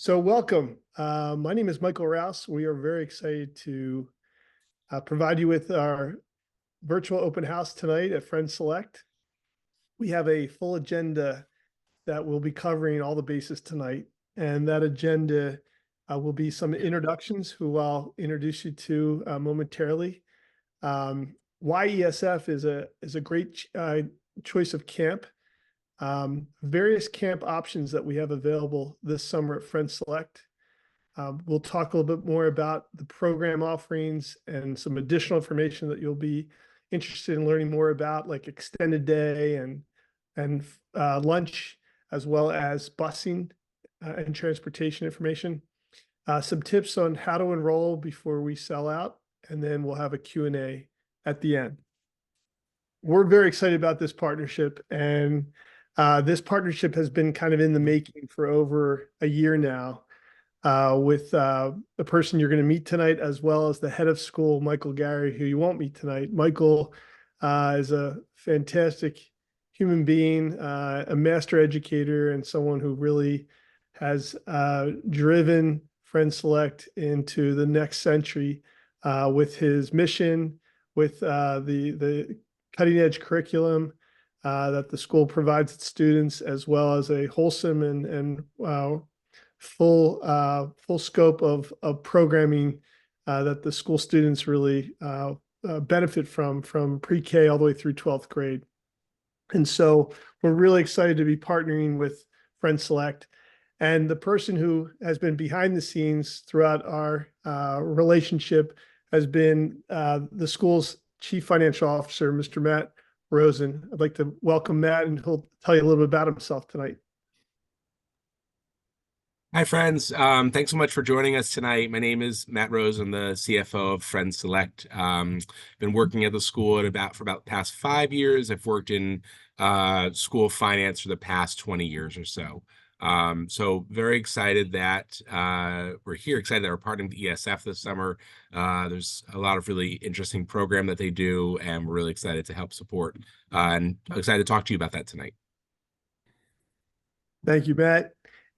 So welcome. My name is Michael Rouse. We are very excited to provide you with our virtual open house tonight at Friends Select. We have a full agenda that will be covering all the bases tonight. And that agenda will be some introductions who I'll introduce you to momentarily. Why ESF is a great choice of camp. Various camp options that we have available this summer at Friends Select. We'll talk a little bit more about the program offerings and some additional information that you'll be interested in learning more about, like extended day and lunch, as well as busing and transportation information. Some tips on how to enroll before we sell out, and then we'll have a Q&A at the end. We're very excited about this partnership, and this partnership has been kind of in the making for over a year now with the person you're going to meet tonight, as well as the head of school, Michael Gary, who you won't meet tonight. Michael is a fantastic human being, a master educator, and someone who really has driven Friends Select into the next century with his mission, with the cutting edge curriculum that the school provides its students, as well as a wholesome and full scope of programming that the school students really benefit from pre-K all the way through 12th grade. And so we're really excited to be partnering with Friends Select. And the person who has been behind the scenes throughout our relationship has been the school's Chief Financial Officer, Mr. Matt Rosen. I'd like to welcome Matt, and he'll tell you a little bit about himself tonight. Hi, friends. Thanks so much for joining us tonight. My name is Matt Rosen. I'm the CFO of Friends Select. Been working at the school for about the past 5 years. I've worked in school finance for the past 20 years or so. So very excited that we're here, excited that we're partnering with ESF this summer. There's a lot of really interesting program that they do, and we're really excited to help support and excited to talk to you about that tonight. Thank you, Matt.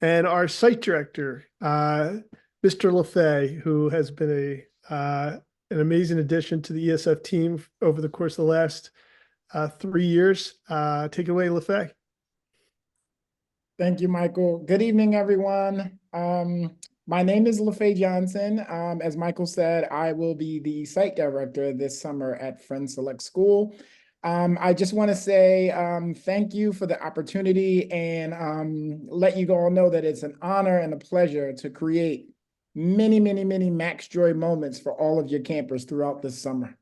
And our site director, Mr. LaFay, who has been an amazing addition to the ESF team over the course of the last 3 years. Take it away, LaFay. Thank you, Michael. Good evening, everyone. My name is LaFay Johnson. As Michael said, I will be the site director this summer at Friends Select School. I just want to say thank you for the opportunity, and let you all know that it's an honor and a pleasure to create many, many, many Max Joy moments for all of your campers throughout this summer.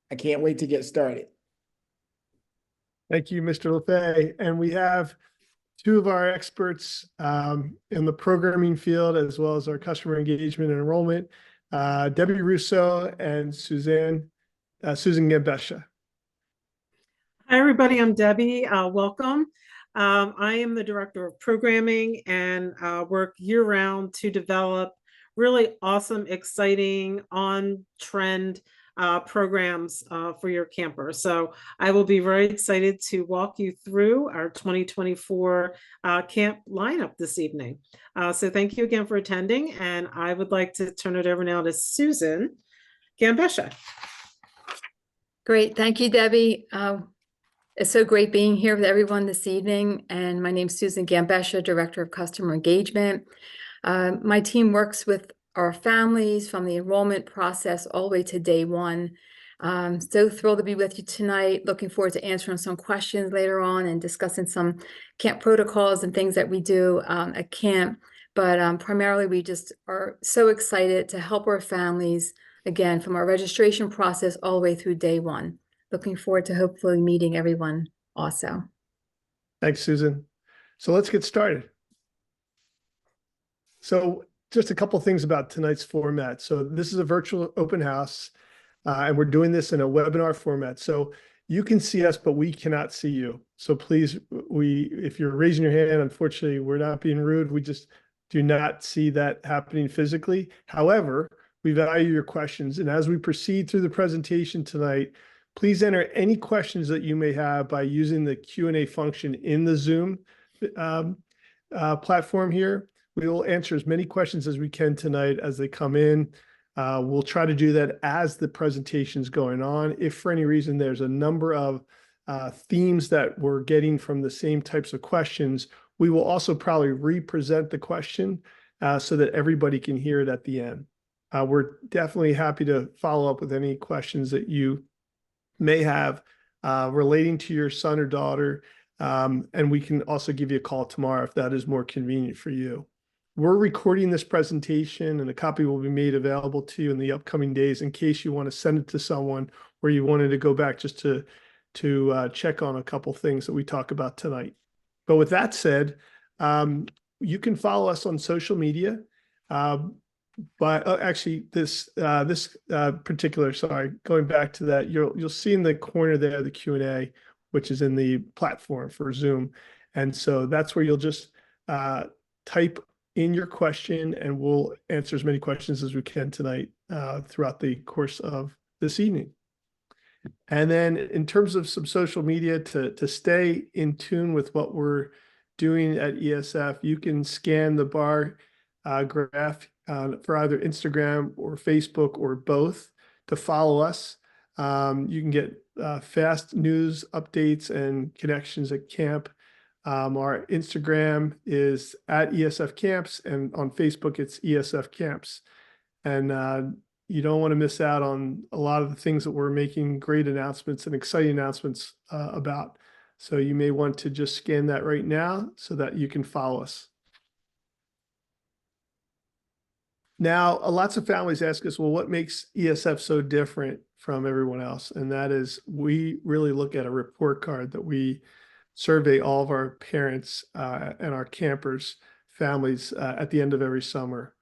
I can't wait to get started. Thank you, Mr. LaFay. And we have two of our experts in the programming field, as well as our customer engagement and enrollment, Debbie Russo and Susan Gambesha. Hi, everybody. I'm Debbie. Welcome. I am the director of programming and work year-round to develop really awesome, exciting, on-trend programs for your campers. So I will be very excited to walk you through our 2024 camp lineup this evening. So thank you again for attending, and I would like to turn it over now to Susan Gambesha. Great. Thank you, Debbie. It's so great being here with everyone this evening. And my name is Susan Gambesha, Director of Customer Engagement. My team works with our families from the enrollment process all the way to day one. So thrilled to be with you tonight. Looking forward to answering some questions later on and discussing some camp protocols and things that we do at camp. But primarily, we just are so excited to help our families, again, from our registration process all the way through day one. Looking forward to hopefully meeting everyone also. Thanks, Susan. So let's get started. So just a couple things about tonight's format. So this is a virtual open house, and we're doing this in a webinar format. So you can see us, but we cannot see you. So please, if you're raising your hand, unfortunately, we're not being rude. We just do not see that happening physically. However, we value your questions. And as we proceed through the presentation tonight, please enter any questions that you may have by using the Q&A function in the Zoom platform here. We will answer as many questions as we can tonight as they come in. We'll try to do that as the presentation's going on. If for any reason there's a number of themes that we're getting from the same types of questions, we will also probably re-present the question so that everybody can hear it at the end. We're definitely happy to follow up with any questions that you may have relating to your son or daughter. And we can also give you a call tomorrow if that is more convenient for you. We're recording this presentation, and a copy will be made available to you in the upcoming days in case you want to send it to someone or you wanted to go back just to check on a couple things that we talk about tonight. But with that said, you can follow us on social media. But actually, this particular, sorry, going back to that, you'll see in the corner there the Q&A, which is in the platform for Zoom, and so that's where you'll just type in your question, and we'll answer as many questions as we can tonight throughout the course of this evening. And then in terms of some social media to stay in tune with what we're doing at ESF, you can scan the bar graph for either Instagram or Facebook or both to follow us. You can get fast news updates and connections at camp. Our Instagram is at ESF Camps, and on Facebook it's ESF Camps. And you don't want to miss out on a lot of the things that we're making great announcements and exciting announcements about. So you may want to just scan that right now so that you can follow us. Now, lots of families ask us, well, what makes ESF so different from everyone else? And that is, we really look at a report card that we survey all of our parents and our campers' families at the end of every summer.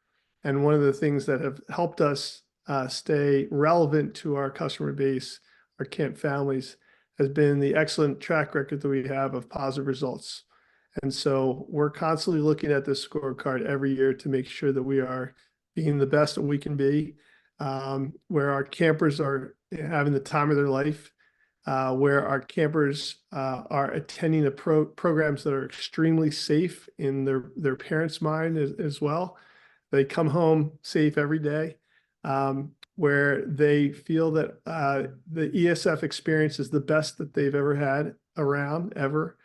And one of the things that have helped us stay relevant to our customer base, our camp families, has been the excellent track record that we have of positive results. And so we're constantly looking at this scorecard every year to make sure that we are being the best that we can be, where our campers are having the time of their life, where our campers are attending the programs that are extremely safe in their parents' mind as well. They come home safe every day, where they feel that the ESF experience is the best that they've ever had around, ever,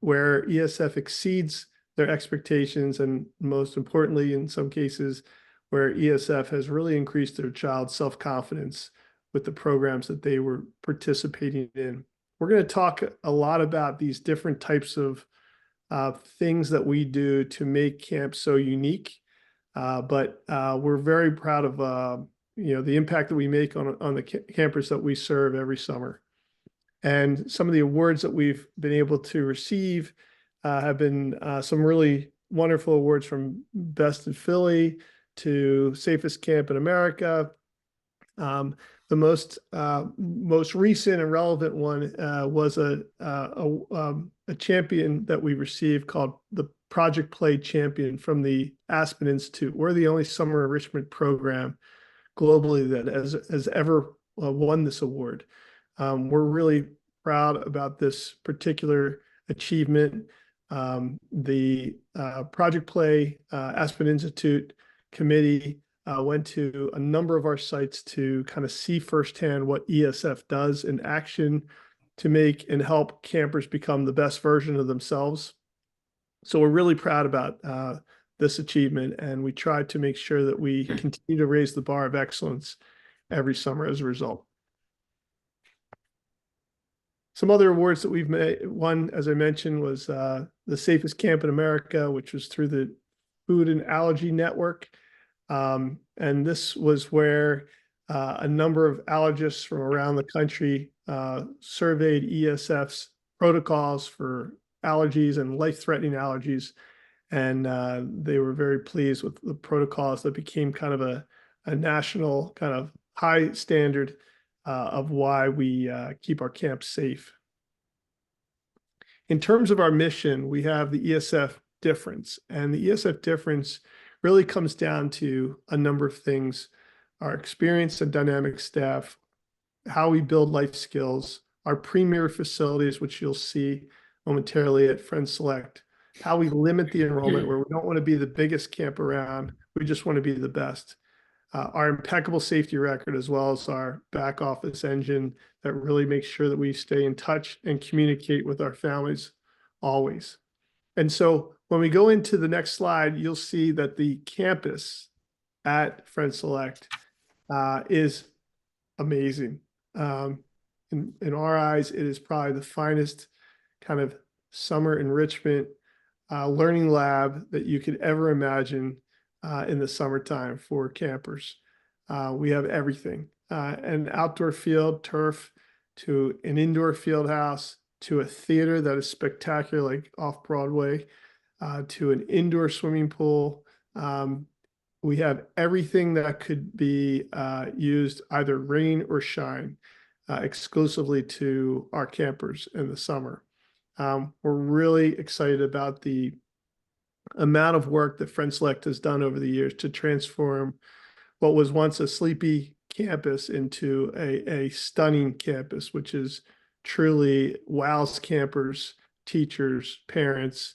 where ESF exceeds their expectations, and most importantly, in some cases, where ESF has really increased their child's self-confidence with the programs that they were participating in. We're going to talk a lot about these different types of things that we do to make camp so unique, but we're very proud of the impact that we make on the campers that we serve every summer. And some of the awards that we've been able to receive have been some really wonderful awards, from Best in Philly to Safest Camp in America. The most recent and relevant one was a champion that we received called the Project Play Champion from the Aspen Institute. We're the only summer enrichment program globally that has ever won this award. We're really proud about this particular achievement. The Project Play Aspen Institute committee went to a number of our sites to kind of see firsthand what ESF does in action to make and help campers become the best version of themselves. So we're really proud about this achievement, and we try to make sure that we continue to raise the bar of excellence every summer as a result. Some other awards that we've won, as I mentioned, was the Safest Camp in America, which was through the Food and Allergy Network. And this was where a number of allergists from around the country surveyed ESF's protocols for allergies and life-threatening allergies. And they were very pleased with the protocols that became kind of a national kind of high standard of why we keep our camps safe. In terms of our mission, we have the ESF difference, and the ESF difference really comes down to a number of things: our experienced and dynamic staff, how we build life skills, our premier facilities, which you'll see momentarily at Friends Select, how we limit the enrollment, where we don't want to be the biggest camp around. We just want to be the best. Our impeccable safety record, as well as our back office engine that really makes sure that we stay in touch and communicate with our families always. And so when we go into the next slide, you'll see that the campus at Friends Select is amazing. In our eyes, it is probably the finest kind of summer enrichment learning lab that you could ever imagine in the summertime for campers. We have everything, an outdoor field, turf, to an indoor field house, to a theater that is spectacular, like off Broadway, to an indoor swimming pool. We have everything that could be used, either rain or shine, exclusively to our campers in the summer. We're really excited about the amount of work that Friends Select has done over the years to transform what was once a sleepy campus into a stunning campus, which is truly wows campers, teachers, parents,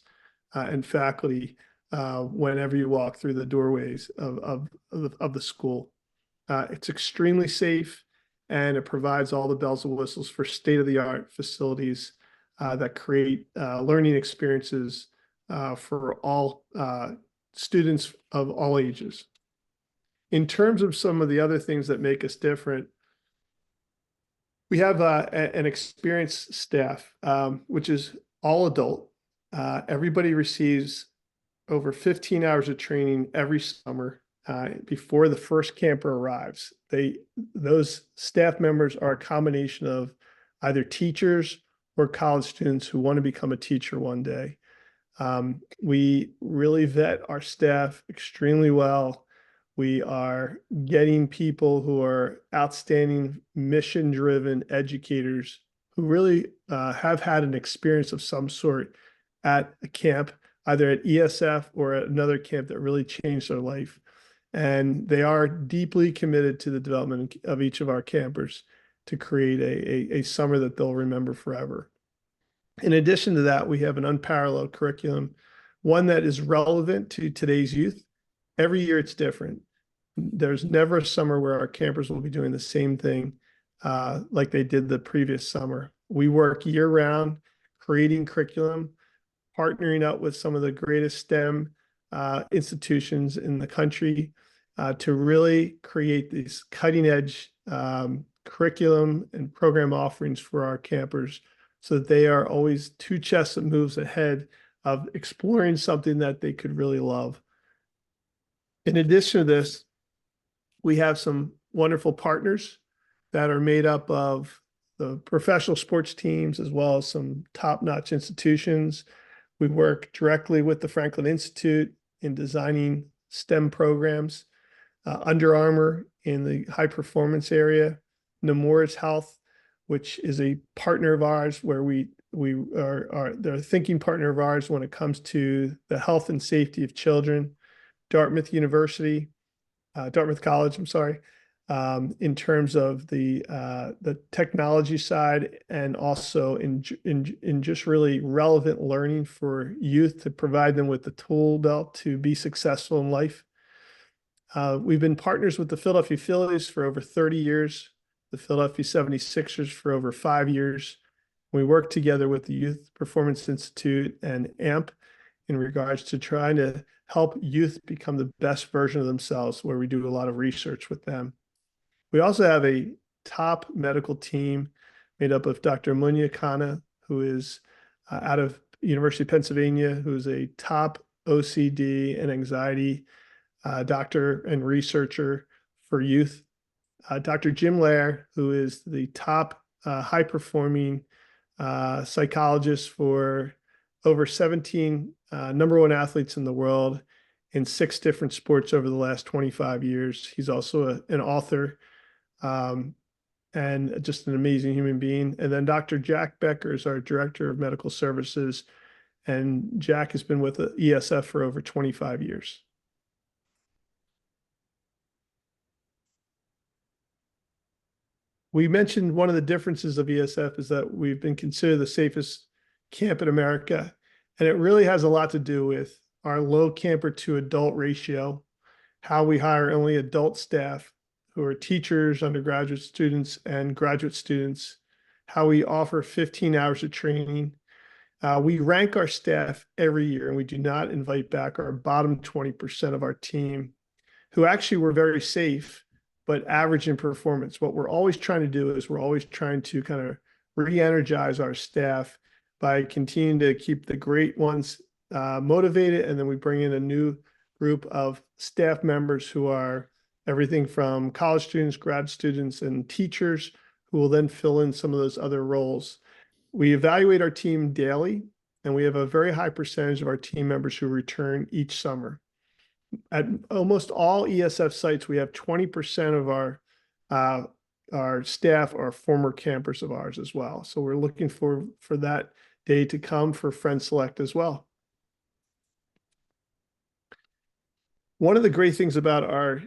and faculty whenever you walk through the doorways of the school. It's extremely safe, and it provides all the bells and whistles for state-of-the-art facilities that create learning experiences for all students of all ages. In terms of some of the other things that make us different, we have an experienced staff, which is all adult. Everybody receives over 15 hours of training every summer before the first camper arrives. Those staff members are a combination of either teachers or college students who want to become a teacher one day. We really vet our staff extremely well. We are getting people who are outstanding, mission-driven educators who really have had an experience of some sort at a camp, either at ESF or at another camp that really changed their life. And they are deeply committed to the development of each of our campers to create a summer that they'll remember forever. In addition to that, we have an unparalleled curriculum, one that is relevant to today's youth. Every year it's different. There's never a summer where our campers will be doing the same thing like they did the previous summer. We work year round, creating curriculum, partnering up with some of the greatest STEM institutions in the country to really create these cutting edge curriculum and program offerings for our campers, so that they are always 2 chess moves ahead of exploring something that they could really love. In addition to this, we have some wonderful partners that are made up of the professional sports teams, as well as some top-notch institutions. We work directly with the Franklin Institute in designing STEM programs, Under Armour in the high performance area, Nemours Health, which is a partner of ours, where they're a thinking partner of ours when it comes to the health and safety of children. Dartmouth College, I'm sorry, in terms of the technology side, and also in just really relevant learning for youth to provide them with the tool belt to be successful in life. We've been partners with the Philadelphia Phillies for over 30 years, the Philadelphia 76ers for over 5 years. We work together with the Youth Performance Institute and AMP in regards to trying to help youth become the best version of themselves, where we do a lot of research with them. We also have a top medical team made up of Dr. Munya Khanna, who is out of University of Pennsylvania, who is a top OCD and anxiety doctor and researcher for youth. Dr. Jim Lair, who is the top high-performing psychologist for over 17 number 1 athletes in the world in 6 different sports over the last 25 years. He's also an author and just an amazing human being. And then Dr. Jack Becker is our Director of Medical Services, and Jack has been with the ESF for over 25 years. We mentioned one of the differences of ESF is that we've been considered the safest camp in America. And it really has a lot to do with our low camper to adult ratio, how we hire only adult staff who are teachers, undergraduate students, and graduate students, how we offer 15 hours of training. We rank our staff every year, and we do not invite back our bottom 20% of our team, who actually were very safe, but average in performance. What we're always trying to do is we're always trying to kind of re-energize our staff by continuing to keep the great ones motivated, and then we bring in a new group of staff members who are everything from college students, grad students, and teachers who will then fill in some of those other roles. We evaluate our team daily, and we have a very high percentage of our team members who return each summer. At almost all ESF sites, we have 20% of our staff are former campers of ours as well. So we're looking for that day to come for Friends Select as well. One of the great things about our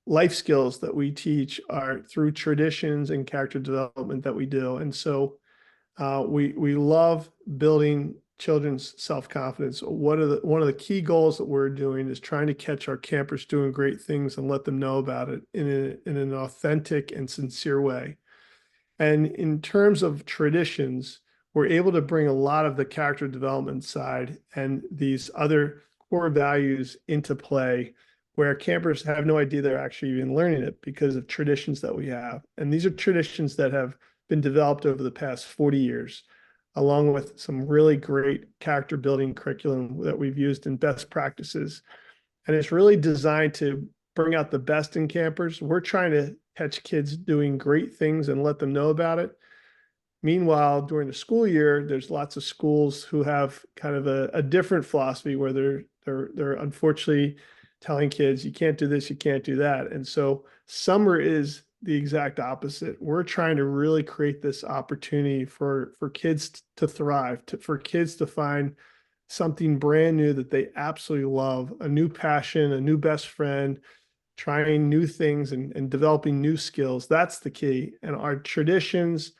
life skills that we teach are through traditions and character development that we do. And so we love building children's self-confidence. One of the key goals that we're doing is trying to catch our campers doing great things and let them know about it in an authentic and sincere way. And in terms of traditions, we're able to bring a lot of the character development side and these other core values into play, where campers have no idea they're actually even learning it because of traditions that we have. And these are traditions that have been developed over the past 40 years, along with some really great character building curriculum that we've used in best practices. And it's really designed to bring out the best in campers. We're trying to catch kids doing great things and let them know about it. Meanwhile, during the school year, there's lots of schools who have kind of a different philosophy where they're unfortunately telling kids, you can't do this, you can't do that. And so summer is the exact opposite. We're trying to really create this opportunity for kids to thrive, for kids to find something brand new that they absolutely love, a new passion, a new best friend, trying new things and developing new skills. That's the key. And our traditions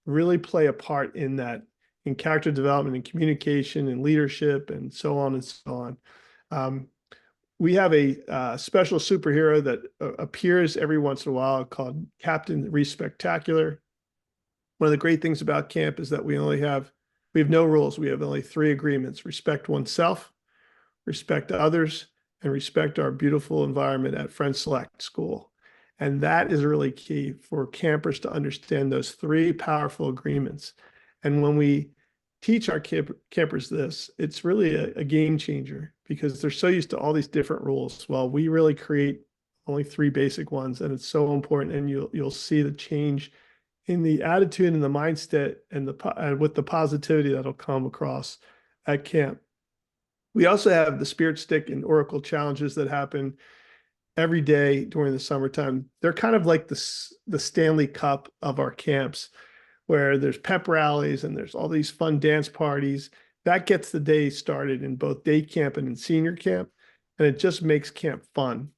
really play a part in that, in character development and communication and leadership and so on and so on. We have a special superhero that appears every once in a while called Captain Respectacular. One of the great things about camp is that we have no rules. We have only 3 agreements: respect oneself, respect others, and respect our beautiful environment at Friends Select School. And that is really key for campers to understand those 3 powerful agreements. And when we teach our campers this, it's really a game changer because they're so used to all these different rules. Well, we really create only 3 basic ones, and it's so important. And you'll see the change in the attitude and the mindset and with the positivity that'll come across at camp. We also have the Spirit Stick and Oracle challenges that happen every day during the summertime. They're kind of like the Stanley Cup of our camps, where there's pep rallies and there's all these fun dance parties. That gets the day started in both day camp and in senior camp, and it just makes camp fun.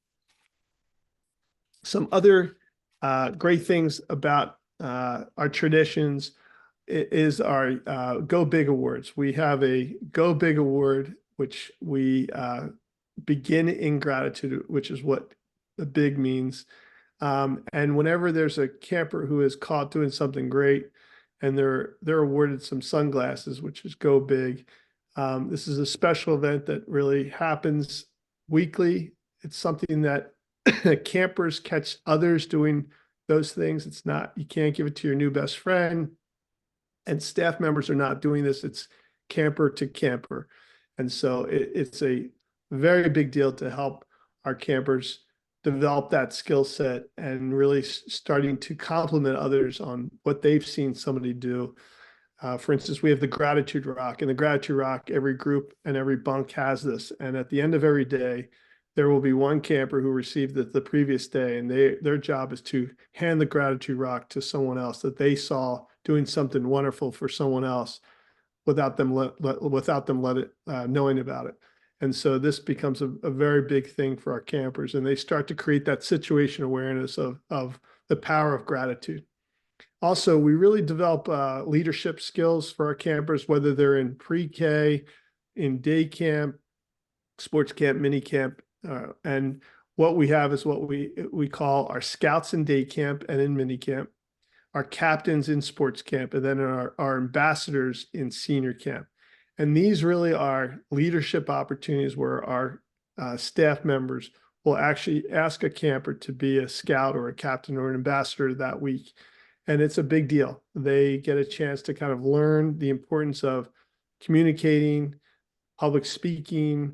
Some other great things about our traditions is our Go Big Awards. We have a Go Big Award, which we begin in gratitude, which is what the big means. And whenever there's a camper who is caught doing something great, and they're awarded some sunglasses, which is Go Big. This is a special event that really happens weekly. It's something that campers catch others doing those things. It's not, you can't give it to your new best friend, and staff members are not doing this. It's camper to camper. And so it's a very big deal to help our campers develop that skill set and really starting to compliment others on what they've seen somebody do. For instance, we have the Gratitude Rock, and the Gratitude Rock, every group and every bunk has this. And at the end of every day, there will be one camper who received it the previous day, and their job is to hand the Gratitude Rock to someone else that they saw doing something wonderful for someone else without them knowing about it. And so this becomes a very big thing for our campers, and they start to create that situation awareness of the power of gratitude. Also, we really develop leadership skills for our campers, whether they're in pre-K, in day camp, sports camp, mini camp, and what we have is what we call our scouts in day camp and in mini camp, our captains in sports camp, and then our ambassadors in senior camp. And these really are leadership opportunities where our staff members will actually ask a camper to be a scout or a captain or an ambassador that week. And it's a big deal. They get a chance to kind of learn the importance of communicating, public speaking,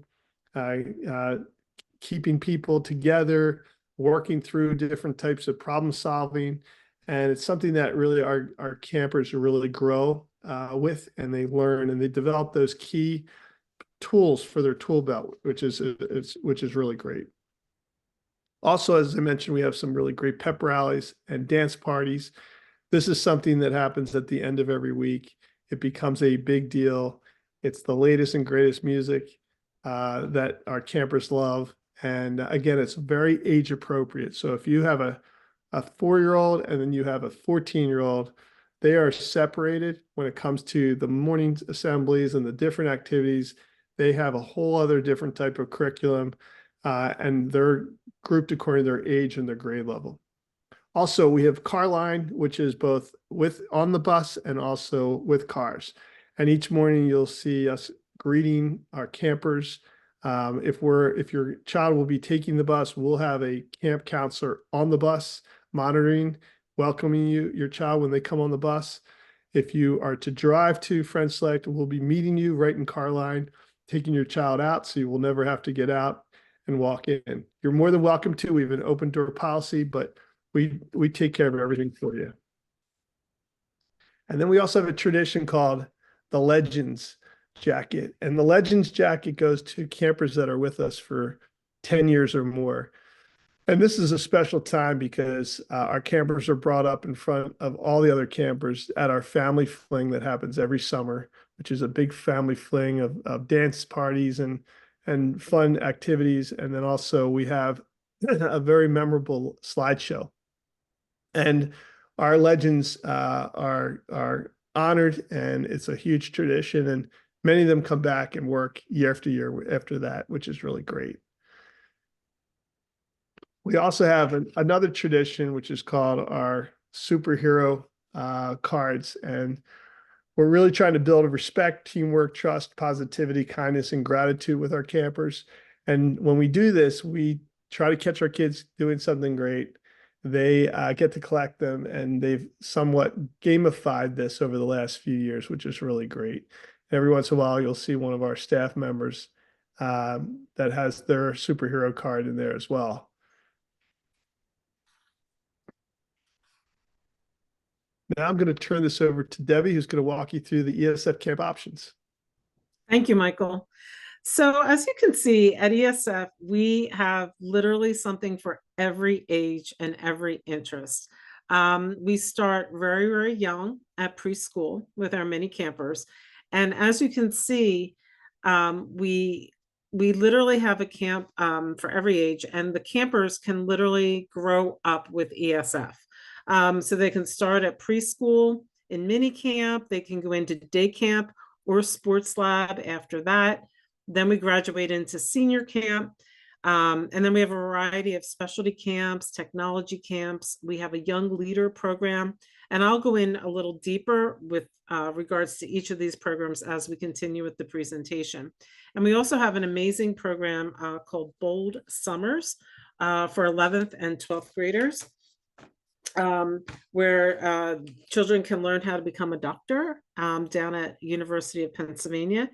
keeping people together, working through different types of problem solving. And it's something that really our campers really grow with, and they learn and they develop those key tools for their tool belt, which is really great. Also, as I mentioned, we have some really great pep rallies and dance parties. This is something that happens at the end of every week. It becomes a big deal. It's the latest and greatest music that our campers love. And again, it's very age appropriate. So if you have a 4-year-old and then you have a 14-year-old, they are separated when it comes to the morning assemblies and the different activities. They have a whole other different type of curriculum, and they're grouped according to their age and their grade level. Also, we have car line, which is both on the bus and also with cars. And each morning you'll see us greeting our campers. If your child will be taking the bus, we'll have a camp counselor on the bus monitoring, welcoming your child when they come on the bus. If you are to drive to Friends Select, we'll be meeting you right in car line, taking your child out, so you will never have to get out and walk in. You're more than welcome to. We have an open door policy, but we take care of everything for you. And then we also have a tradition called the Legends jacket. And the Legends jacket goes to campers that are with us for 10 years or more. And this is a special time because our campers are brought up in front of all the other campers at our family fling that happens every summer, which is a big family fling of dance parties and fun activities. And then also we have a very memorable slideshow. And our legends are honored, and it's a huge tradition. And many of them come back and work year after year after that, which is really great. We also have another tradition, which is called our superhero cards. And we're really trying to build a respect, teamwork, trust, positivity, kindness, and gratitude with our campers. And when we do this, we try to catch our kids doing something great. They get to collect them, and they've somewhat gamified this over the last few years, which is really great. Every once in a while, you'll see one of our staff members that has their superhero card in there as well. Now I'm going to turn this over to Debbie, who's going to walk you through the ESF camp options. Thank you, Michael. So as you can see at ESF, we have literally something for every age and every interest. We start very, very young at preschool with our mini campers. And as you can see, we literally have a camp for every age, and the campers can literally grow up with ESF. So they can start at preschool in mini camp, they can go into day camp or sports lab after that. Then we graduate into senior camp. And then we have a variety of specialty camps, technology camps. We have a young leader program, and I'll go in a little deeper with regards to each of these programs as we continue with the presentation. And we also have an amazing program called Bold Summers for 11th and 12th graders, where children can learn how to become a doctor down at University of Pennsylvania.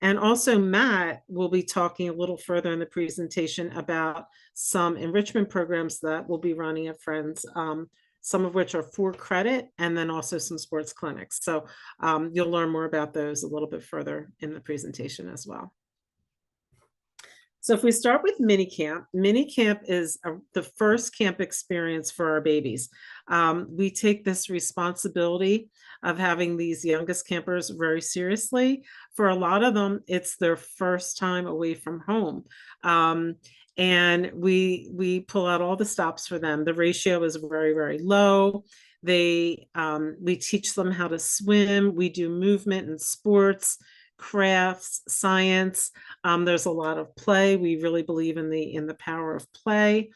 And also Matt will be talking a little further in the presentation about some enrichment programs that we'll be running at Friends, some of which are for credit, and then also some sports clinics. So you'll learn more about those a little bit further in the presentation as well. So if we start with mini camp is the first camp experience for our babies. We take this responsibility of having these youngest campers very seriously. For a lot of them, it's their first time away from home. and we pull out all the stops for them. The ratio is very, very low. We teach them how to swim. We do movement and sports, crafts, science. There's a lot of play. We really believe in the power of play.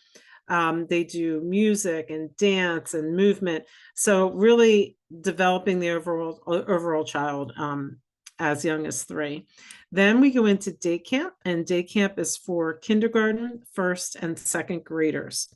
They do music and dance and movement. So really developing the overall child as young as 3. Then we go into day camp, and day camp is for kindergarten, 1st and 2nd graders.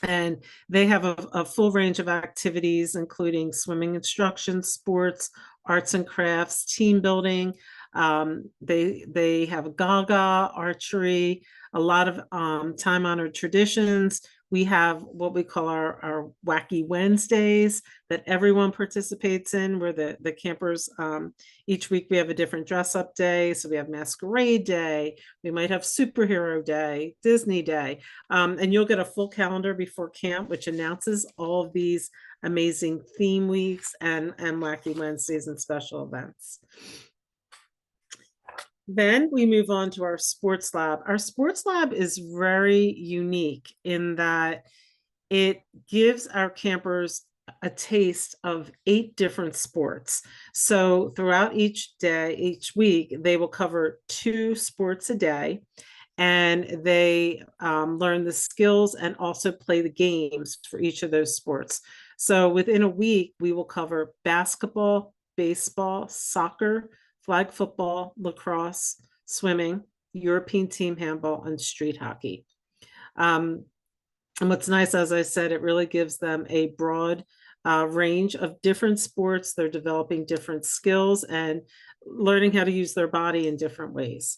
And they have a full range of activities, including swimming instruction, sports, arts and crafts, team building. They have Gaga, archery, a lot of time-honored traditions. We have what we call our Wacky Wednesdays that everyone participates in, where the campers, each week we have a different dress-up day. So we have Masquerade Day, we might have Superhero Day, Disney Day, and you'll get a full calendar before camp, which announces all of these amazing theme weeks and Wacky Wednesdays and special events. Then we move on to our sports lab. Our sports lab is very unique in that it gives our campers a taste of 8 different sports. So throughout each day, each week, they will cover 2 sports a day, and they learn the skills and also play the games for each of those sports. So within a week, we will cover basketball, baseball, soccer, flag football, lacrosse, swimming, European team handball, and street hockey. And what's nice, as I said, it really gives them a broad range of different sports. They're developing different skills and learning how to use their body in different ways.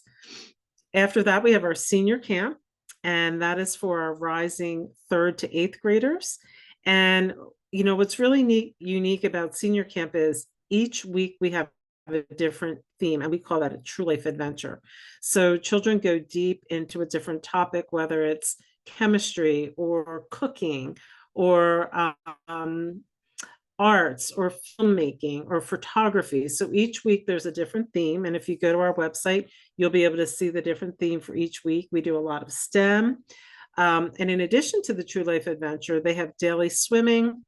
After that, we have our senior camp, and that is for our rising 3rd to 8th graders. And you know what's really unique about senior camp is each week we have a different theme, and we call that a true life adventure. So children go deep into a different topic, whether it's chemistry or cooking or arts or filmmaking or photography. So each week there's a different theme, and if you go to our website, you'll be able to see the different theme for each week. We do a lot of STEM, and in addition to the true life adventure, they have daily swimming,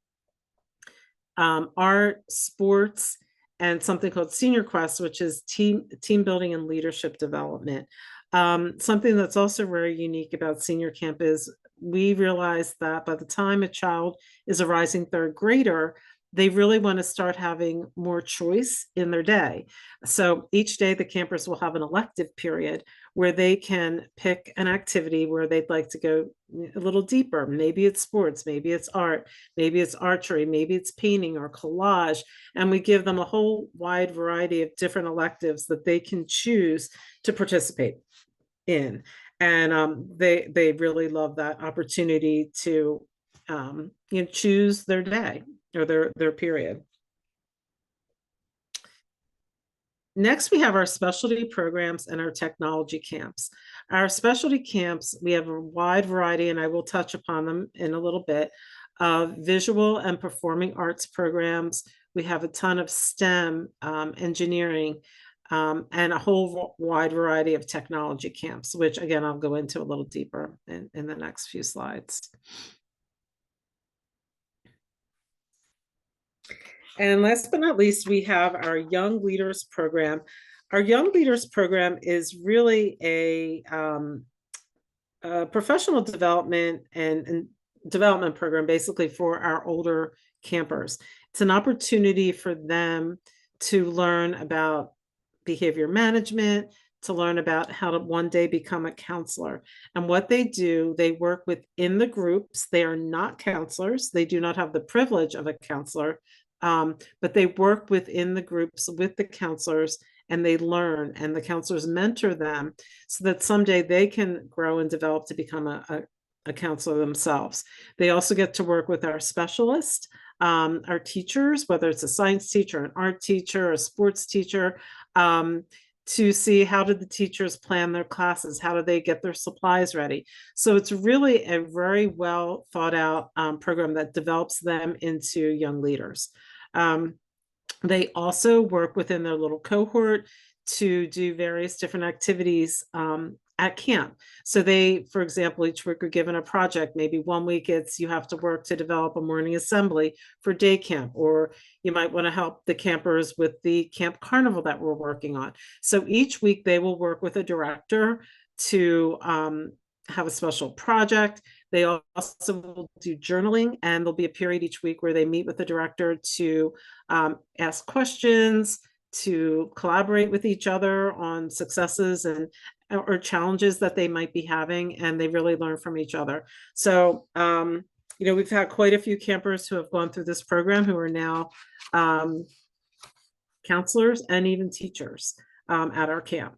art, sports, and something called Senior Quest, which is team building and leadership development. Something that's also very unique about senior camp is we realize that by the time a child is a rising 3rd grader, they really want to start having more choice in their day. So each day the campers will have an elective period where they can pick an activity where they'd like to go a little deeper. Maybe it's sports, maybe it's art, maybe it's archery, maybe it's painting or collage. And we give them a whole wide variety of different electives that they can choose to participate in. And they really love that opportunity to choose their day or their period. Next, we have our specialty programs and our technology camps. Our specialty camps, we have a wide variety, and I will touch upon them in a little bit, of visual and performing arts programs. We have a ton of STEM, engineering, and a whole wide variety of technology camps, which again, I'll go into a little deeper in the next few slides. And last but not least, we have our Young Leaders Program. Our Young Leaders Program is really a professional development and development program, basically for our older campers. It's an opportunity for them to learn about behavior management, to learn about how to one day become a counselor. And what they do, they work within the groups. They are not counselors. They do not have the privilege of a counselor. But they work within the groups with the counselors, and they learn, and the counselors mentor them so that someday they can grow and develop to become a counselor themselves. They also get to work with our specialists, our teachers, whether it's a science teacher, an art teacher, a sports teacher, to see how did the teachers plan their classes, how do they get their supplies ready. So it's really a very well thought out program that develops them into young leaders. They also work within their little cohort to do various different activities at camp. So they, for example, each week are given a project. Maybe one week it's you have to work to develop a morning assembly for day camp, or you might want to help the campers with the camp carnival that we're working on. So each week they will work with a director to have a special project. They also will do journaling, and there'll be a period each week where they meet with the director to ask questions, to collaborate with each other on successes and or challenges that they might be having, and they really learn from each other. So, we've had quite a few campers who have gone through this program who are now counselors and even teachers at our camp.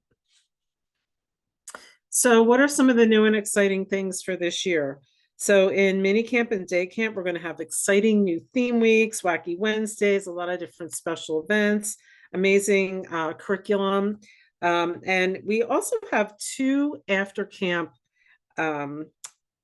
So what are some of the new and exciting things for this year? So in mini camp and day camp, we're going to have exciting new theme weeks, wacky Wednesdays, a lot of different special events, amazing curriculum. And we also have 2 after camp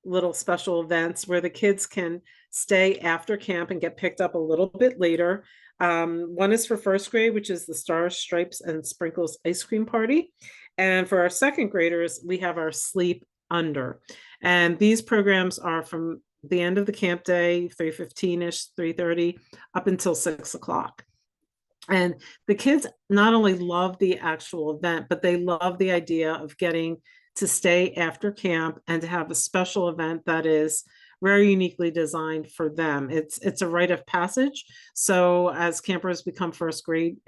little special events where the kids can stay after camp and get picked up a little bit later. One is for first grade, which is the Stars, Stripes, and Sprinkles ice cream party. And for our second graders, we have our Sleep Under. And these programs are from the end of the camp day, 3:15-ish, 3:30, up until 6 o'clock. And the kids not only love the actual event, but they love the idea of getting to stay after camp and to have a special event that is very uniquely designed for them. It's a rite of passage. So as campers become first grade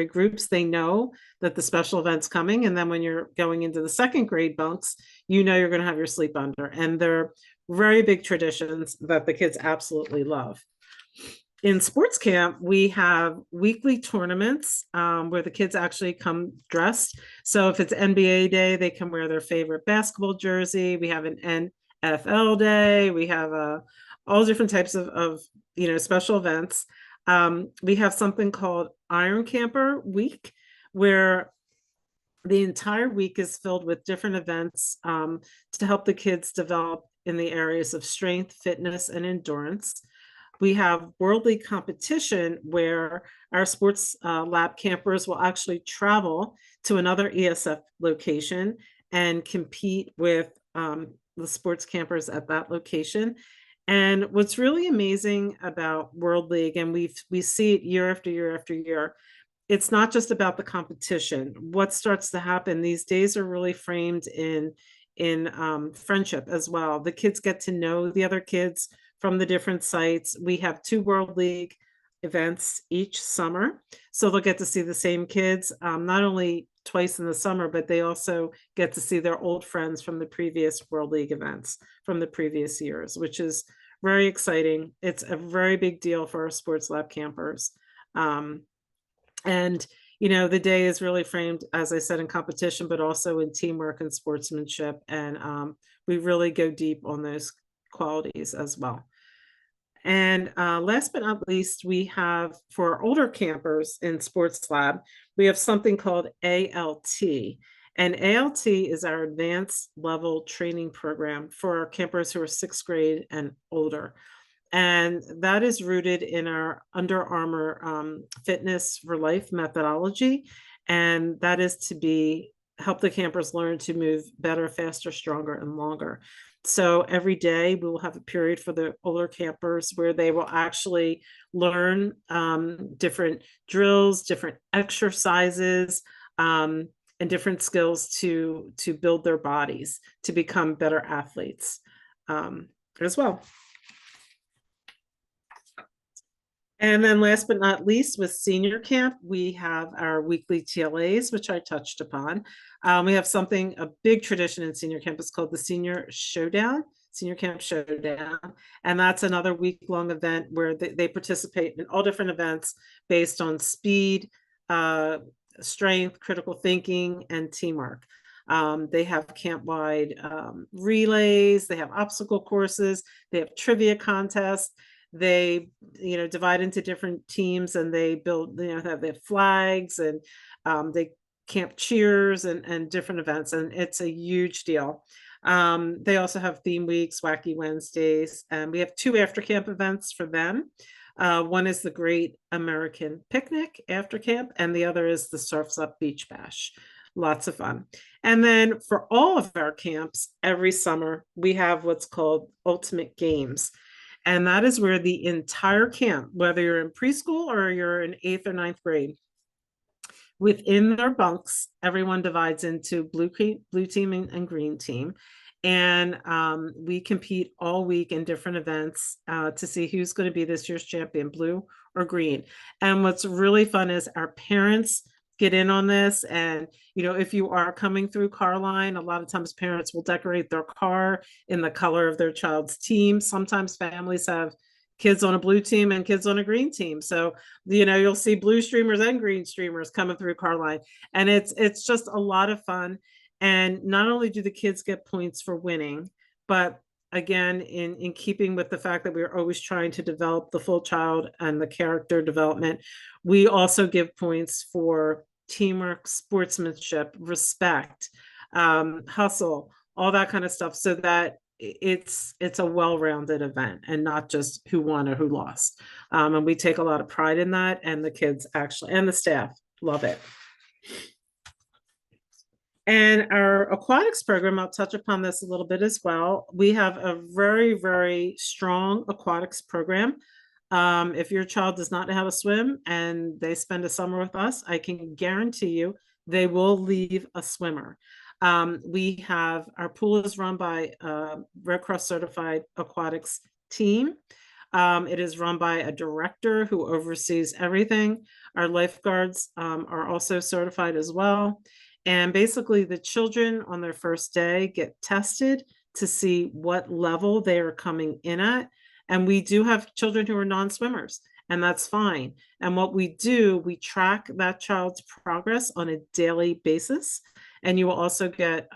groups, they know that the special event's coming. And then when you're going into the second grade bunks, you know you're going to have your sleep under. And they're very big traditions that the kids absolutely love. In sports camp, we have weekly tournaments where the kids actually come dressed. So if it's NBA day, they can wear their favorite basketball jersey. We have an NFL day. We have all different types of special events. We have something called Iron Camper Week, where the entire week is filled with different events to help the kids develop in the areas of strength, fitness, and endurance. We have worldly competition where our sports lab campers will actually travel to another ESF location and compete with the sports campers at that location. And what's really amazing about World League, and we see it year after year after year, it's not just about the competition. What starts to happen, these days are really framed in friendship as well. The kids get to know the other kids from the different sites. We have 2 World League events each summer. So they'll get to see the same kids, not only twice in the summer, but they also get to see their old friends from the previous World League events from the previous years, which is very exciting. It's a very big deal for our sports lab campers. And the day is really framed, as I said, in competition, but also in teamwork and sportsmanship. And we really go deep on those qualities as well. And last but not least, we have, for older campers in Sports Lab, we have something called ALT. And ALT is our advanced level training program for our campers who are 6th grade and older. And that is rooted in our Under Armour Fitness for Life methodology. And that is to help the campers learn to move better, faster, stronger, and longer. So every day we will have a period for the older campers where they will actually learn different drills, different exercises, and different skills to build their bodies to become better athletes as well. And then last but not least, with senior camp, we have our weekly TLAs, which I touched upon. We have a big tradition in senior camp is called the Senior Camp Showdown. And that's another week-long event where they participate in all different events based on speed, strength, critical thinking, and teamwork. They have camp-wide relays, they have obstacle courses, they have trivia contests. They, divide into different teams, and they build, they have flags, and they camp cheers and different events, and it's a huge deal. They also have theme weeks, wacky Wednesdays, and we have 2 after camp events for them. One is the Great American Picnic after camp, and the other is the Surf's Up Beach Bash. Lots of fun. And then for all of our camps, every summer, we have what's called Ultimate Games. And that is where the entire camp, whether you're in preschool or you're in 8th or 9th grade, within their bunks, everyone divides into blue team and green team. And we compete all week in different events to see who's going to be this year's champion, blue or green. And what's really fun is our parents get in on this. And, if you are coming through Carline, a lot of times parents will decorate their car in the color of their child's team. Sometimes families have kids on a blue team and kids on a green team. So, you'll see blue streamers and green streamers coming through Carline. And it's just a lot of fun. And not only do the kids get points for winning, but again, in keeping with the fact that we're always trying to develop the full child and the character development, we also give points for teamwork, sportsmanship, respect, hustle, all that kind of stuff, so that it's a well-rounded event and not just who won or who lost. And we take a lot of pride in that, and the kids actually, and the staff love it. And our aquatics program, I'll touch upon this a little bit as well. We have a very, very strong aquatics program. If your child does not know how to swim and they spend a summer with us, I can guarantee you they will leave a swimmer. We have, our pool is run by a Red Cross certified aquatics team. It is run by a director who oversees everything. Our lifeguards are also certified as well. And basically the children on their first day get tested to see what level they are coming in at. And we do have children who are non-swimmers, and that's fine. And what we do, we track that child's progress on a daily basis. And you will also get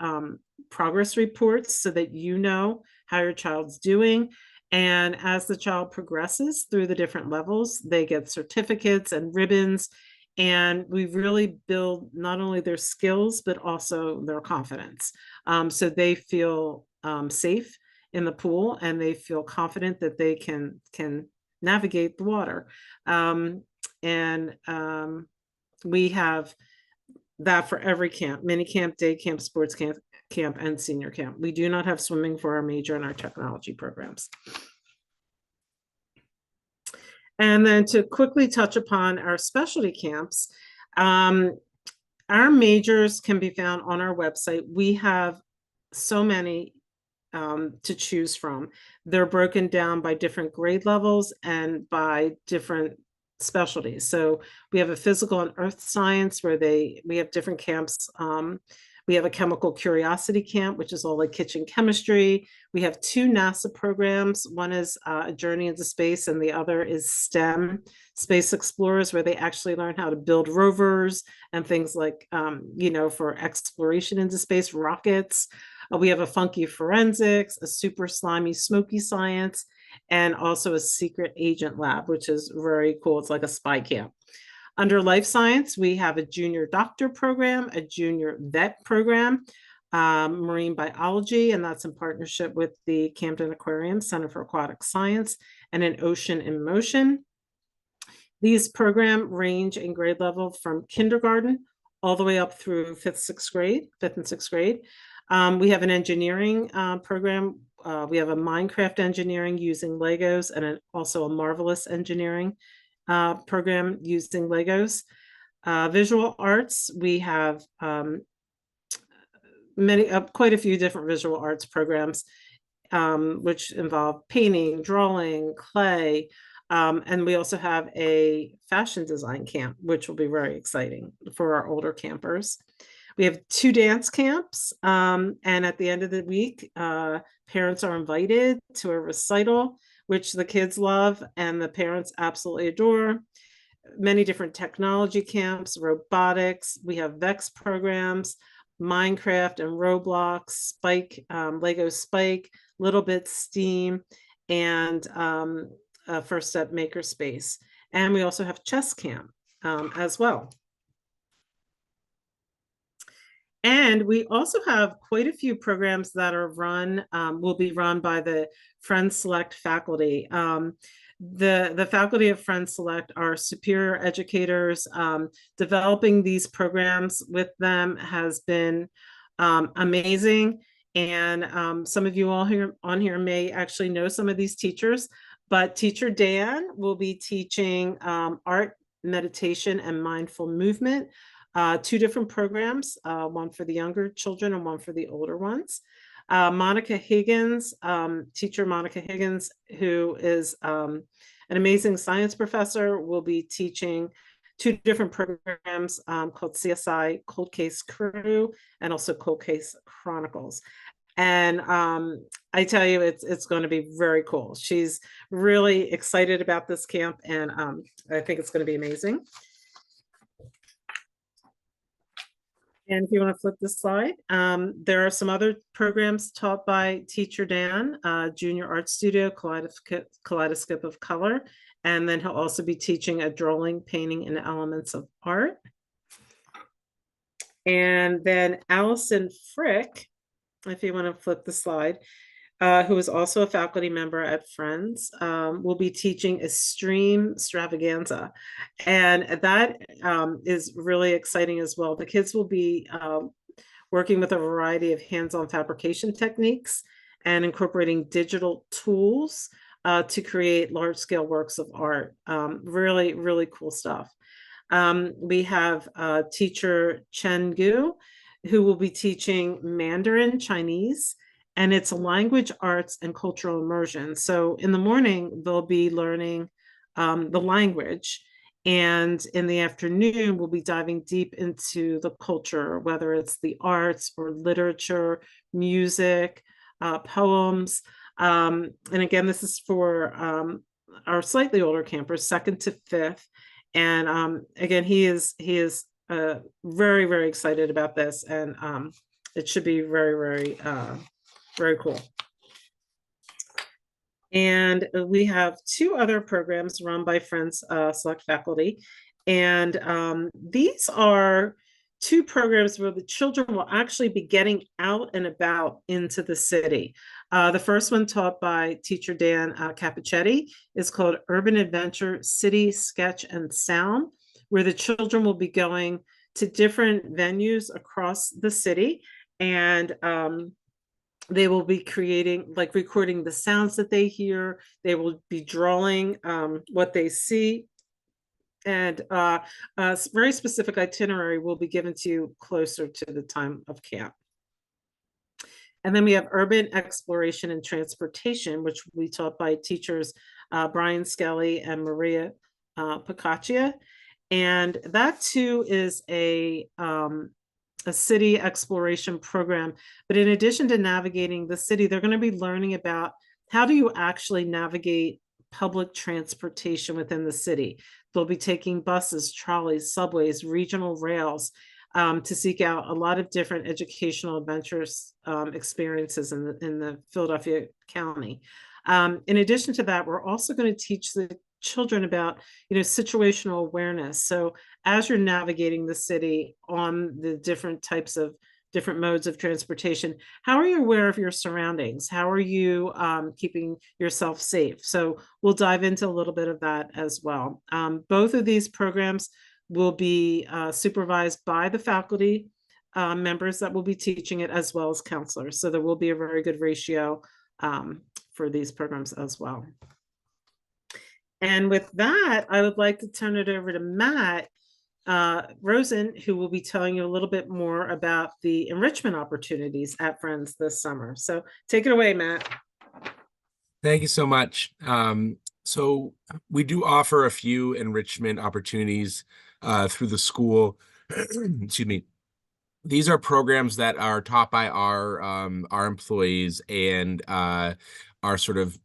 progress reports so that you know how your child's doing. And as the child progresses through the different levels, they get certificates and ribbons. And we really build not only their skills, but also their confidence. So they feel safe in the pool, and they feel confident that they can navigate the water. We have that for every camp: mini camp, day camp, sports camp, and senior camp. We do not have swimming for our major and our technology programs. And then to quickly touch upon our specialty camps, our majors can be found on our website. We have so many to choose from. They're broken down by different grade levels and by different specialties. So we have a physical and earth science where we have different camps. We have a chemical curiosity camp, which is all like kitchen chemistry. We have 2 NASA programs. One is a journey into space, and the other is STEM, Space Explorers, where they actually learn how to build rovers and things like, for exploration into space, rockets. We have a funky forensics, a super slimy smoky science, and also a secret agent lab, which is very cool. It's like a spy camp. Under life science, we have a junior doctor program, a junior vet program, marine biology, and that's in partnership with the Camden Aquarium Center for Aquatic Science, and an ocean in motion. These programs range in grade level from kindergarten all the way up through 5th and 6th grade. We have an engineering program. We have a Minecraft engineering using Legos, and also a Marvelous engineering program using Legos. Visual arts, we have quite a few different visual arts programs, which involve painting, drawing, clay, and we also have a fashion design camp, which will be very exciting for our older campers. We have 2 dance camps, and at the end of the week, parents are invited to a recital, which the kids love and the parents absolutely adore. Many different technology camps, robotics. We have VEX programs, Minecraft and Roblox, Spike, Lego Spike, Little Bit STEAM, and First Step Makerspace. And we also have chess camp as well. And we also have quite a few programs that are will be run by the Friends Select faculty. the faculty of Friends Select are superior educators. Developing these programs with them has been amazing. And some of you all here on here may actually know some of these teachers, but Teacher Dan will be teaching art, meditation, and mindful movement, 2 different programs, one for the younger children and one for the older ones. Monica Higgins, teacher Monica Higgins, who is an amazing science professor, will be teaching 2 different programs called CSI Cold Case Crew and also Cold Case Chronicles. And I tell you, it's going to be very cool. She's really excited about this camp, and I think it's going to be amazing. And if you want to flip the slide, there are some other programs taught by Teacher Dan, Junior Art Studio, Kaleidoscope of Color, and then he'll also be teaching a drawing, painting, and elements of art. And then Allison Frick, if you want to flip the slide, who is also a faculty member at Friends, will be teaching Extreme Extravaganza. And that is really exciting as well. The kids will be working with a variety of hands-on fabrication techniques and incorporating digital tools to create large-scale works of art. Really, really cool stuff. We have teacher Chen Gu, who will be teaching Mandarin Chinese, and it's language, arts, and cultural immersion. So in the morning, they'll be learning the language, and in the afternoon, we'll be diving deep into the culture, whether it's the arts or literature, music, poems. And again, this is for our slightly older campers, 2nd to 5th. And again, he is very, very excited about this, and it should be very, very cool. And we have 2 other programs run by Friends Select faculty, and these are 2 programs where the children will actually be getting out and about into the city. The first one, taught by Teacher Dan Capichetti, is called Urban Adventure City Sketch and Sound, where the children will be going to different venues across the city, and they will be recording the sounds that they hear. They will be drawing what they see, and a very specific itinerary will be given to you closer to the time of camp. And then we have Urban Exploration and Transportation, which will be taught by teachers Brian Skelly and Maria Picaccia. And that too is a city exploration program. But in addition to navigating the city, they're going to be learning about how do you actually navigate public transportation within the city. They'll be taking buses, trolleys, subways, regional rails, to seek out a lot of different educational adventures experiences in the Philadelphia County. In addition to that, we're also going to teach the children about, situational awareness. So as you're navigating the city on the different modes of transportation, how are you aware of your surroundings? How are you keeping yourself safe? So we'll dive into a little bit of that as well. Both of these programs will be supervised by the faculty members that will be teaching it, as well as counselors. So there will be a very good ratio for these programs as well. And with that, I would like to turn it over to Matt Rosen, who will be telling you a little bit more about the enrichment opportunities at Friends this summer. So take it away, Matt. Thank you so much. So we do offer a few enrichment opportunities through the school. Excuse me. These are programs that are taught by our employees and are sort of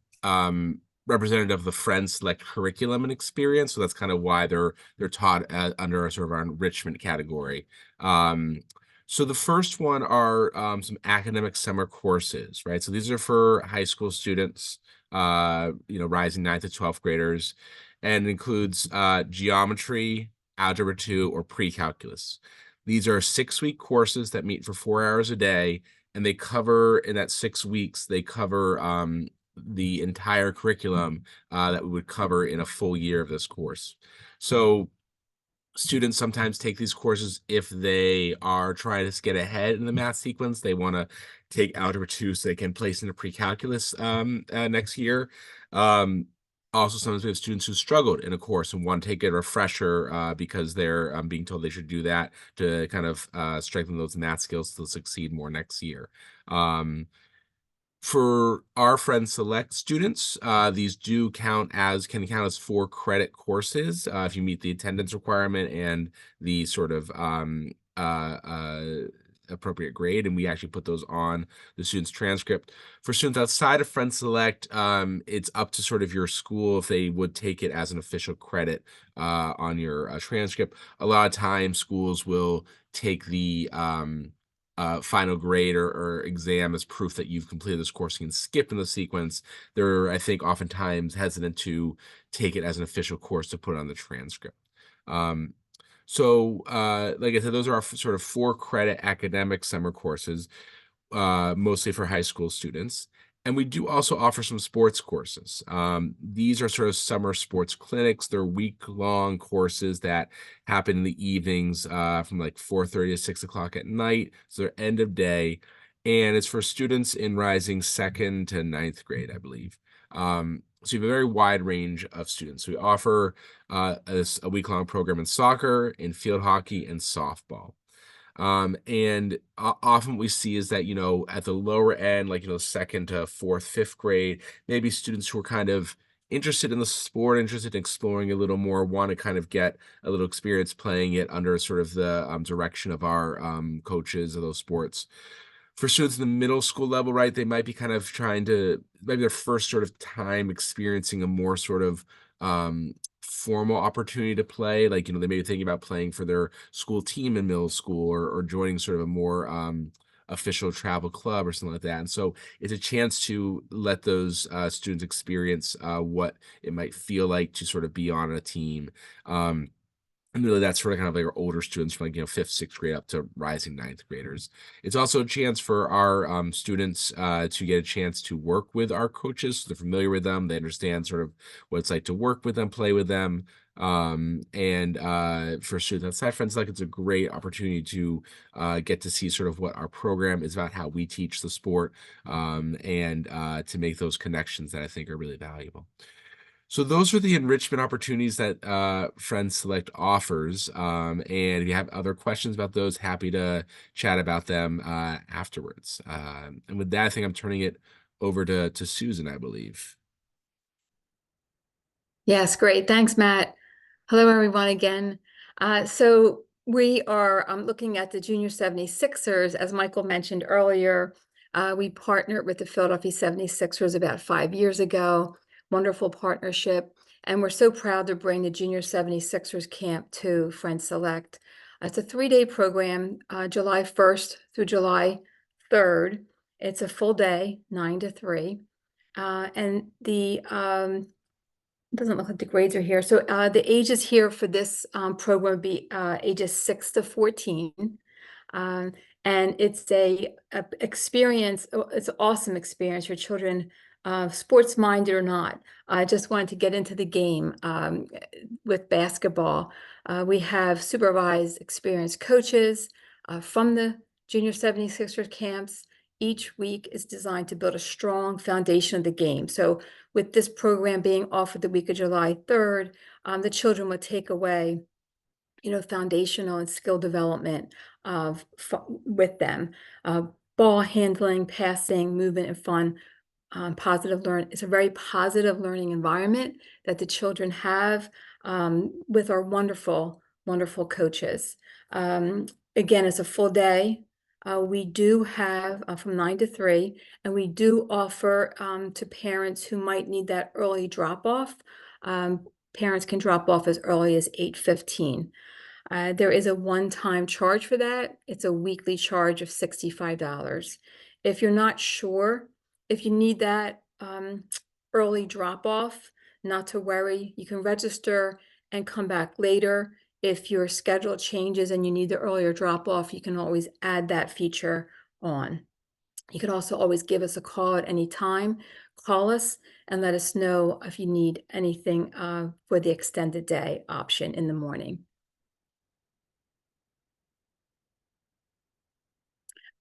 representative of the Friends Select curriculum and experience. So that's kind of why they're taught under sort of our enrichment category. So the first one are some academic summer courses, right? So these are for high school students, rising 9th to 12th graders, and it includes geometry, algebra 2, or pre-calculus. These are 6-week courses that meet for 4 hours a day, and they cover, in that 6 weeks, they cover the entire curriculum that we would cover in a full year of this course. So students sometimes take these courses if they are trying to get ahead in the math sequence. They want to take Algebra 2 so they can place into pre-calculus next year. Also, sometimes we have students who struggled in a course and want to take a refresher because they're being told they should do that to kind of strengthen those math skills to succeed more next year. For our Friends Select students, these can count as 4-credit courses if you meet the attendance requirement and the sort of appropriate grade, and we actually put those on the student's transcript. For students outside of Friends Select, it's up to sort of your school if they would take it as an official credit on your transcript. A lot of times schools will take the final grade or exam as proof that you've completed this course and skip in the sequence. They're, I think, oftentimes hesitant to take it as an official course to put on the transcript. So like I said, those are our sort of 4-credit academic summer courses, mostly for high school students. And we do also offer some sports courses. These are sort of summer sports clinics. They're week-long courses that happen in the evenings from like 4:30 to 6 o'clock at night. So they're end of day. And it's for students in rising 2nd to 9th grade, I believe. So you have a very wide range of students. We offer a week-long program in soccer, in field hockey, and softball. And often what we see is that, at the lower end, like, 2nd to 4th, 5th grade, maybe students who are kind of interested in the sport, interested in exploring a little more, want to kind of get a little experience playing it under sort of the direction of our coaches of those sports. For students in the middle school level, right, they might be kind of maybe their first sort of time experiencing a more sort of formal opportunity to play. Like, they may be thinking about playing for their school team in middle school or joining sort of a more official travel club or something like that. And so it's a chance to let those students experience what it might feel like to sort of be on a team. And really, that's sort of kind of like our older students from 5th, 6th grade up to rising 9th graders. It's also a chance for our students to get a chance to work with our coaches. So they're familiar with them. They understand sort of what it's like to work with them, play with them. And for students outside Friends Select, it's a great opportunity to get to see sort of what our program is about, how we teach the sport, and to make those connections that I think are really valuable. So those are the enrichment opportunities that Friends Select offers. And if you have other questions about those, happy to chat about them afterwards. And with that, I think I'm turning it over to Susan, I believe. Yes, great. Thanks, Matt. Hello, everyone, again. So we are looking at the Junior 76ers. As Michael mentioned earlier, we partnered with the Philadelphia 76ers about 5 years ago. Wonderful partnership. And we're so proud to bring the Junior 76ers camp to Friends Select. It's a 3-day program, July 1st through July 3rd. It's a full day, 9 to 3. And the doesn't look like the grades are here. So the ages here for this program would be ages 6 to 14. And it's experience. It's an awesome experience for children, sports minded or not. I just wanted to get into the game with basketball. We have supervised, experienced coaches from the Junior 76ers camps. Each week is designed to build a strong foundation of the game. So with this program being offered the week of July 3rd, the children would take away, foundational and skill development with them. Ball handling, passing, movement, and fun. It's a very positive learning environment that the children have with our wonderful, wonderful coaches. Again, it's a full day. We do have from 9 to 3, and we do offer to parents who might need that early drop off. Parents can drop off as early as 8:15. There is a one-time charge for that. It's a weekly charge of $65. If you're not sure if you need that early drop-off, not to worry. You can register and come back later. If your schedule changes and you need the earlier drop-off, you can always add that feature on. You can also always give us a call at any time. call us and let us know if you need anything for the extended day option in the morning.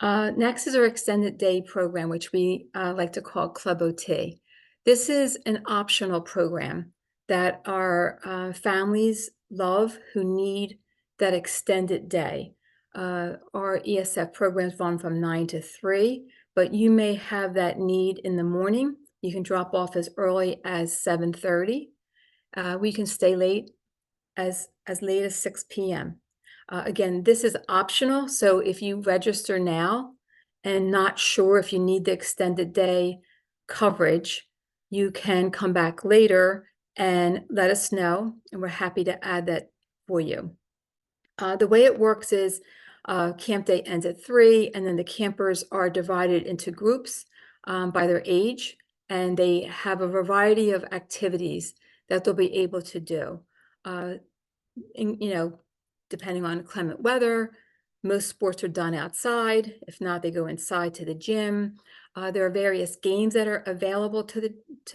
Next is our extended day program, which we like to call Club OT. This is an optional program that our families love who need that extended day. Our ESF programs run from 9 to 3, but you may have that need in the morning. You can drop off as early as 7:30. We can stay late as late as 6 p.m. Again, this is optional, so if you register now and not sure if you need the extended day coverage, you can come back later and let us know, and we're happy to add that for you. The way it works is camp day ends at 3, and then the campers are divided into groups by their age, and they have a variety of activities that they'll be able to do. Depending on climate weather, most sports are done outside. If not, they go inside to the gym. There are various games that are available to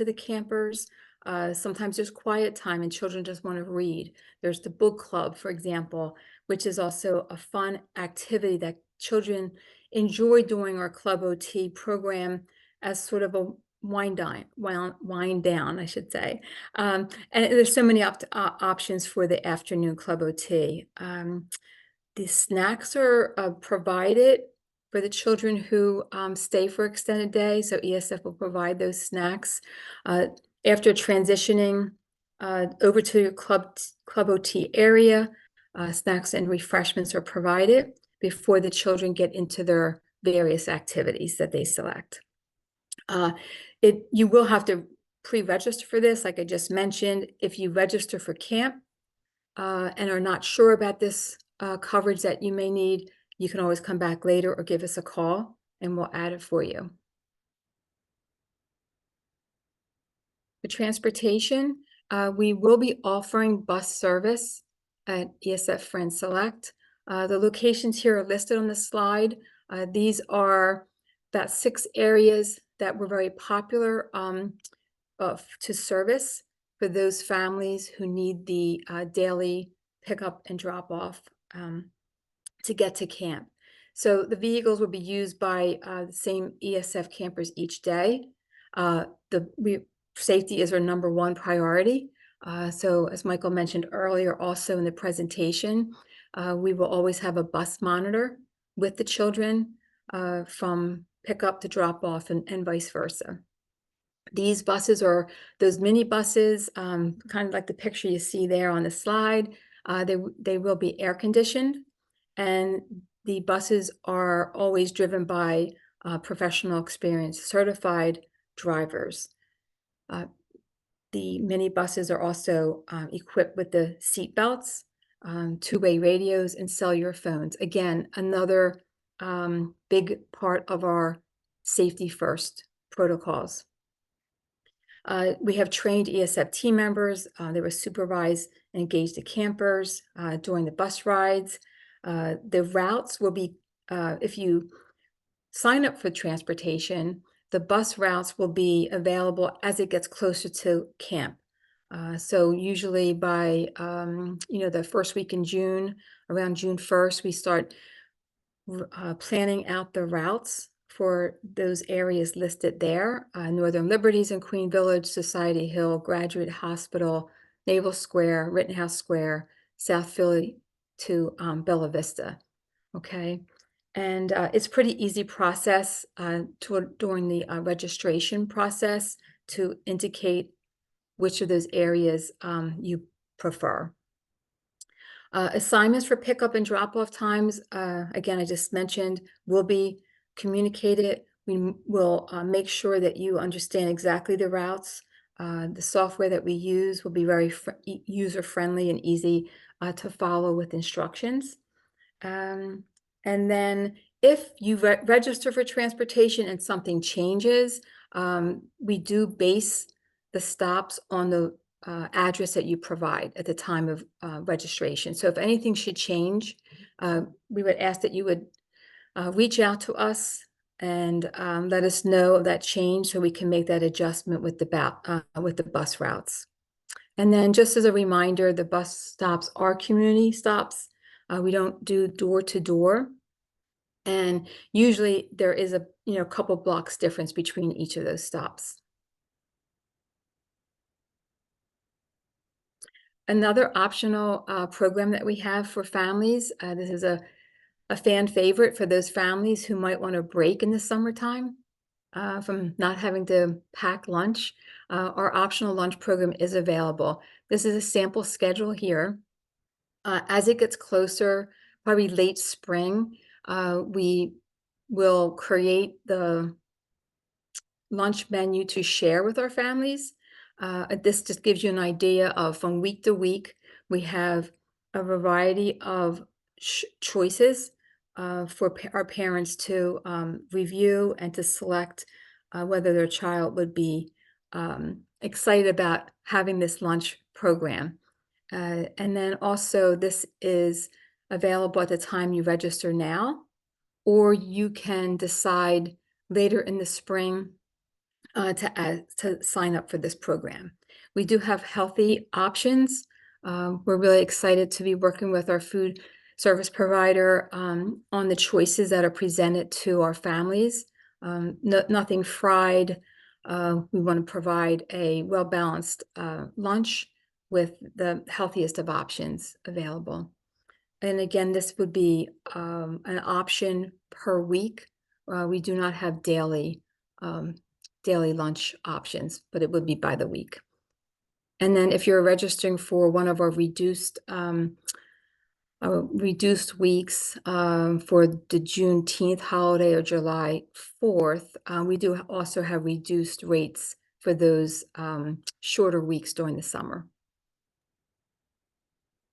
the campers. Sometimes there's quiet time and children just want to read. There's the book club, for example, which is also a fun activity that children enjoy doing our Club OT program as sort of a wind down, I should say. And there's so many options for the afternoon Club OT. The snacks are provided for the children who stay for extended day, so ESF will provide those snacks. After transitioning over to your Club OT area, snacks and refreshments are provided before the children get into their various activities that they select. You will have to pre-register for this, like I just mentioned. If you register for camp and are not sure about this coverage that you may need, you can always come back later or give us a call and we'll add it for you. For transportation, we will be offering bus service at ESF Friends Select. The locations here are listed on the slide. These are about 6 areas that were very popular to service for those families who need the daily pickup and drop off to get to camp. So the vehicles will be used by the same ESF campers each day. Safety is our #1 priority. So as Michael mentioned earlier, also in the presentation, we will always have a bus monitor with the children from pickup to drop off and vice versa. These buses are those mini buses, kind of like the picture you see there on the slide. They will be air conditioned, and the buses are always driven by professional experienced certified drivers. The mini buses are also equipped with the seat belts, 2-way radios, and cellular phones. Again, another big part of our safety first protocols. We have trained ESF team members. They will supervise and engage the campers during the bus rides. The routes will be, if you sign up for transportation, the bus routes will be available as it gets closer to camp. So usually by, the first week in June, around June 1st, we start planning out the routes for those areas listed there. Northern Liberties and Queen Village, Society Hill, Graduate Hospital, Naval Square, Rittenhouse Square, South Philly to Bella Vista, okay? And it's a pretty easy process during the registration process to indicate which of those areas you prefer. Assignments for pickup and drop-off times, again, I just mentioned, will be communicated. We will make sure that you understand exactly the routes. The software that we use will be very user-friendly and easy to follow with instructions. And then if you register for transportation and something changes, we do base the stops on the address that you provide at the time of registration. So if anything should change, we would ask that you would reach out to us and let us know of that change so we can make that adjustment with the bus routes. And then just as a reminder, the bus stops are community stops. We don't do door to door. And usually there is a couple blocks difference between each of those stops. Another optional program that we have for families, this is a fan favorite for those families who might want to break in the summertime from not having to pack lunch. Our optional lunch program is available. This is a sample schedule here. As it gets closer, probably late spring, we will create the lunch menu to share with our families. This just gives you an idea of from week to week, we have a variety of choices for our parents to review and to select whether their child would be excited about having this lunch program. And then also this is available at the time you register now, or you can decide later in the spring to sign up for this program. We do have healthy options. We're really excited to be working with our food service provider on the choices that are presented to our families. Nothing fried. We want to provide a well-balanced lunch with the healthiest of options available. And again, this would be an option per week. We do not have daily lunch options, but it would be by the week. And then if you're registering for one of our reduced weeks for the Juneteenth holiday or July 4th, we do also have reduced rates for those shorter weeks during the summer.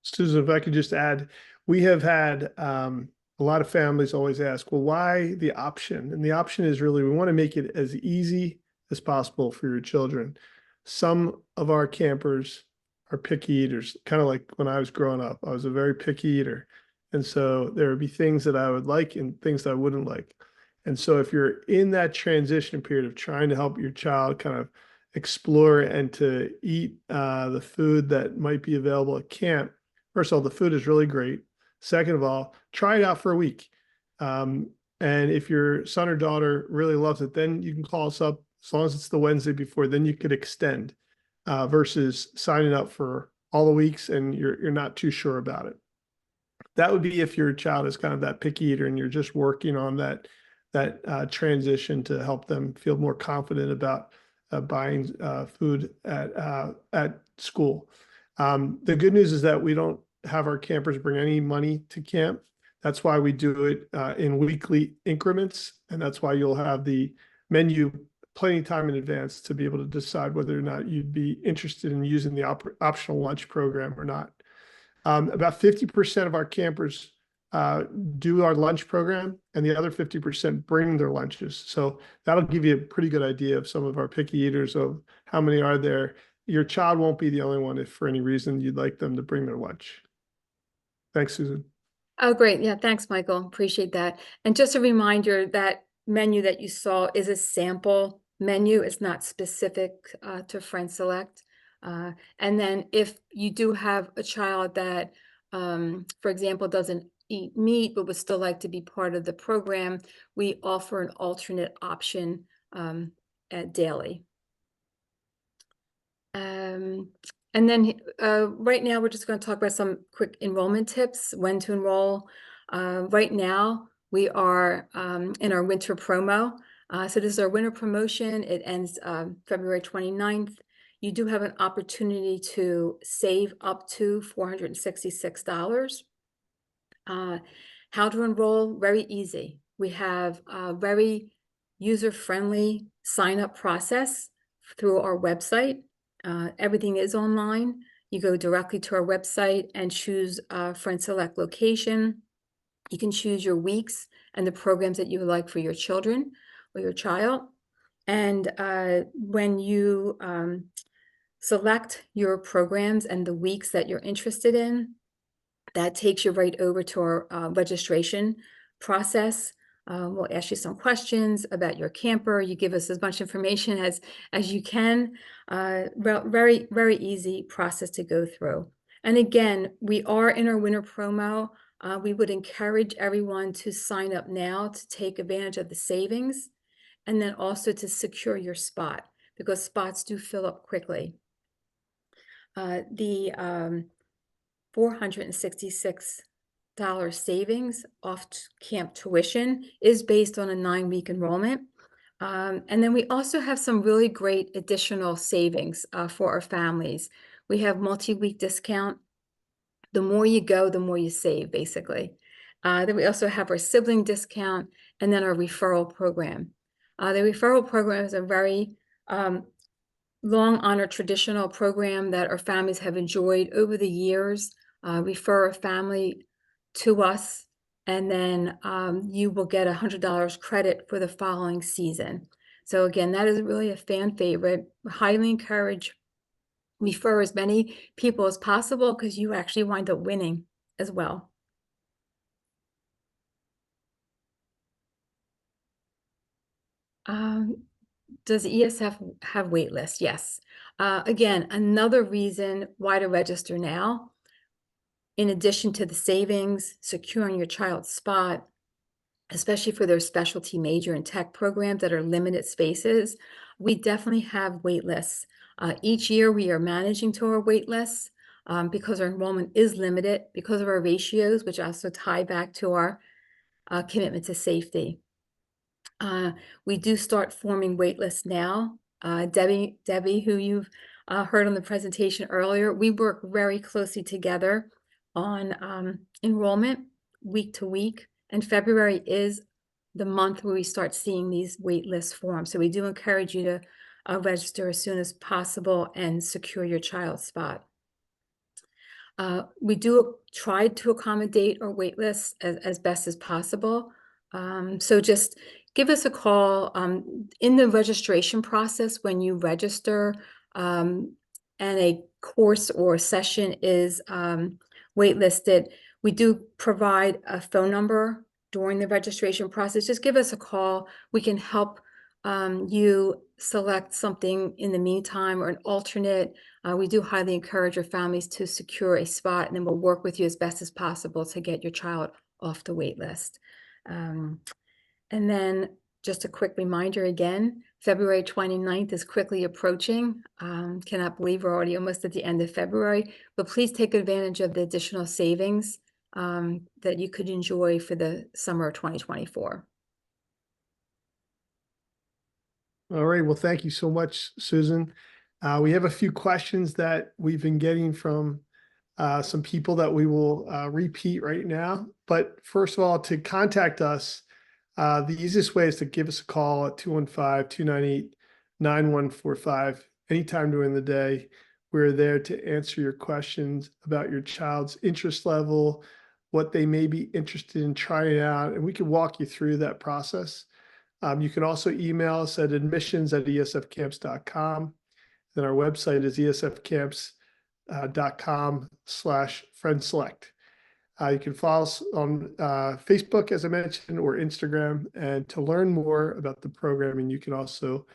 Susan, if I could just add, we have had a lot of families always ask, well, why the option? And the option is really, we want to make it as easy as possible for your children. Some of our campers are picky eaters, kind of like when I was growing up. I was a very picky eater. And so there would be things that I would like and things that I wouldn't like. And so if you're in that transition period of trying to help your child kind of explore and to eat the food that might be available at camp, first of all, the food is really great. Second of all, try it out for a week. And if your son or daughter really loves it, then you can call us up as long as it's the Wednesday before, then you could extend versus signing up for all the weeks and you're not too sure about it. That would be if your child is kind of that picky eater and you're just working on that transition to help them feel more confident about buying food at school. The good news is that we don't have our campers bring any money to camp. That's why we do it in weekly increments. And that's why you'll have the menu plenty of time in advance to be able to decide whether or not you'd be interested in using the optional lunch program or not. About 50% of our campers do our lunch program, and the other 50% bring their lunches. So that'll give you a pretty good idea of some of our picky eaters of how many are there. Your child won't be the only one if for any reason you'd like them to bring their lunch. Thanks, Susan. Oh, great. Yeah, thanks, Michael. Appreciate that. And just a reminder, that menu that you saw is a sample menu. It's not specific to Friends Select. And then if you do have a child that, for example, doesn't eat meat, but would still like to be part of the program, we offer an alternate option at daily. And then right now, we're just going to talk about some quick enrollment tips, when to enroll. Right now, we are in our winter promo. So this is our winter promotion. It ends February 29th. You do have an opportunity to save up to $466. How to enroll? Very easy. We have a very user-friendly sign-up process through our website. Everything is online. You go directly to our website and choose Friends Select location. You can choose your weeks and the programs that you would like for your children or your child. And when you select your programs and the weeks that you're interested in, that takes you right over to our registration process. We'll ask you some questions about your camper. You give us as much information as you can. Very, very easy process to go through. And again, we are in our winter promo. We would encourage everyone to sign up now to take advantage of the savings, and then also to secure your spot, because spots do fill up quickly. The $466 savings off camp tuition is based on a 9-week enrollment. And then we also have some really great additional savings for our families. We have multi-week discount. The more you go, the more you save, basically. Then we also have our sibling discount, and then our referral program. The referral program is a very long honored traditional program that our families have enjoyed over the years. Refer a family to us, and then you will get $100 credit for the following season. So again, that is really a fan favorite. Highly encourage, refer as many people as possible, because you actually wind up winning as well. Does ESF have wait lists? Yes. Again, another reason why to register now, in addition to the savings, securing your child's spot, especially for their specialty major and tech programs that are limited spaces, we definitely have wait lists. Each year we are managing to our wait lists because our enrollment is limited because of our ratios, which also tie back to our commitment to safety. We do start forming wait lists now. Debbie, who you've heard on the presentation earlier, we work very closely together on enrollment week to week, and February is the month where we start seeing these wait lists form. So we do encourage you to register as soon as possible and secure your child's spot. We do try to accommodate our wait lists as best as possible. So just give us a call in the registration process when you register and a course or session is waitlisted. We do provide a phone number during the registration process. Just give us a call. We can help you select something in the meantime or an alternate. We do highly encourage our families to secure a spot, and then we'll work with you as best as possible to get your child off the wait list. And then just a quick reminder again, February 29th is quickly approaching. Cannot believe we're already almost at the end of February, but please take advantage of the additional savings that you could enjoy for the summer of 2024. All right. Well, thank you so much, Susan. We have a few questions that we've been getting from some people that we will repeat right now. But first of all, to contact us, the easiest way is to give us a call at 215-298-9145 anytime during the day. We're there to answer your questions about your child's interest level, what they may be interested in trying out, and we can walk you through that process. You can also email us at admissions@esfcamps.com. Then our website is esfcamps.com/friendselect. You can follow us on Facebook, as I mentioned, or Instagram. And to learn more about the programming, you can also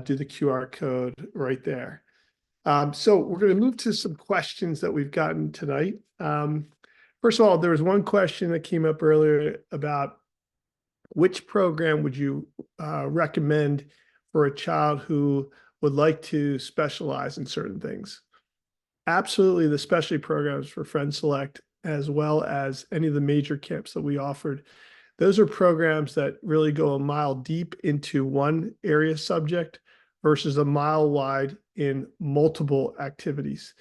do the QR code right there. So we're going to move to some questions that we've gotten tonight. First of all, there was one question that came up earlier about which program would you recommend for a child who would like to specialize in certain things? Absolutely, the specialty programs for Friends Select, as well as any of the major camps that we offered. Those are programs that really go a mile deep into one area subject versus a mile wide in multiple activities.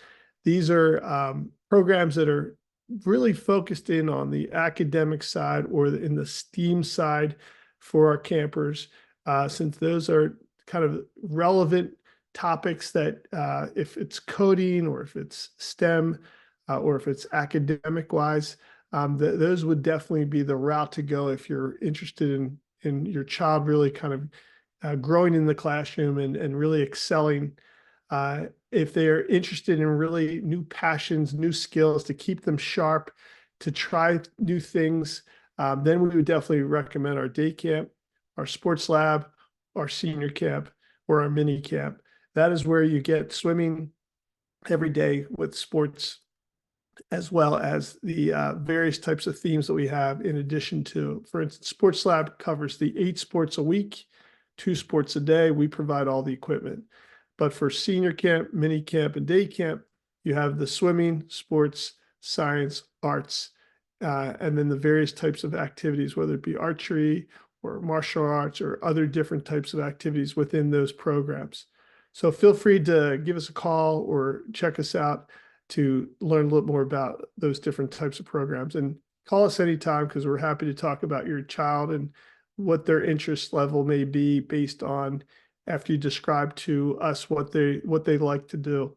These are programs that are really focused in on the academic side or in the STEAM side for our campers, since those are kind of relevant topics that if it's coding or if it's STEM or if it's academic wise, those would definitely be the route to go if you're interested in your child really kind of growing in the classroom and really excelling. If they're interested in really new passions, new skills to keep them sharp, to try new things, Then we would definitely recommend our day camp, our sports lab, our senior camp, or our mini camp. That is where you get swimming every day with sports, as well as the various types of themes that we have in addition to, for instance, sports lab covers the 8 sports a week, 2 sports a day. We provide all the equipment. But for senior camp, mini camp, and day camp, you have the swimming, sports, science, arts, and then the various types of activities, whether it be archery or martial arts or other different types of activities within those programs. So feel free to give us a call or check us out to learn a little more about those different types of programs, and call us anytime, because we're happy to talk about your child and what their interest level may be based on, after you describe to us what they like to do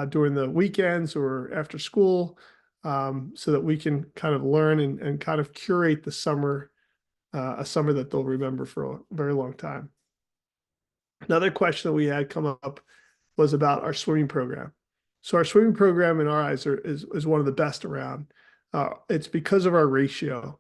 during the weekends or after school, so that we can kind of learn and kind of curate the summer, a summer that they'll remember for a very long time. Another question that we had come up was about our swimming program. So our swimming program in our eyes is one of the best around. It's because of our ratio,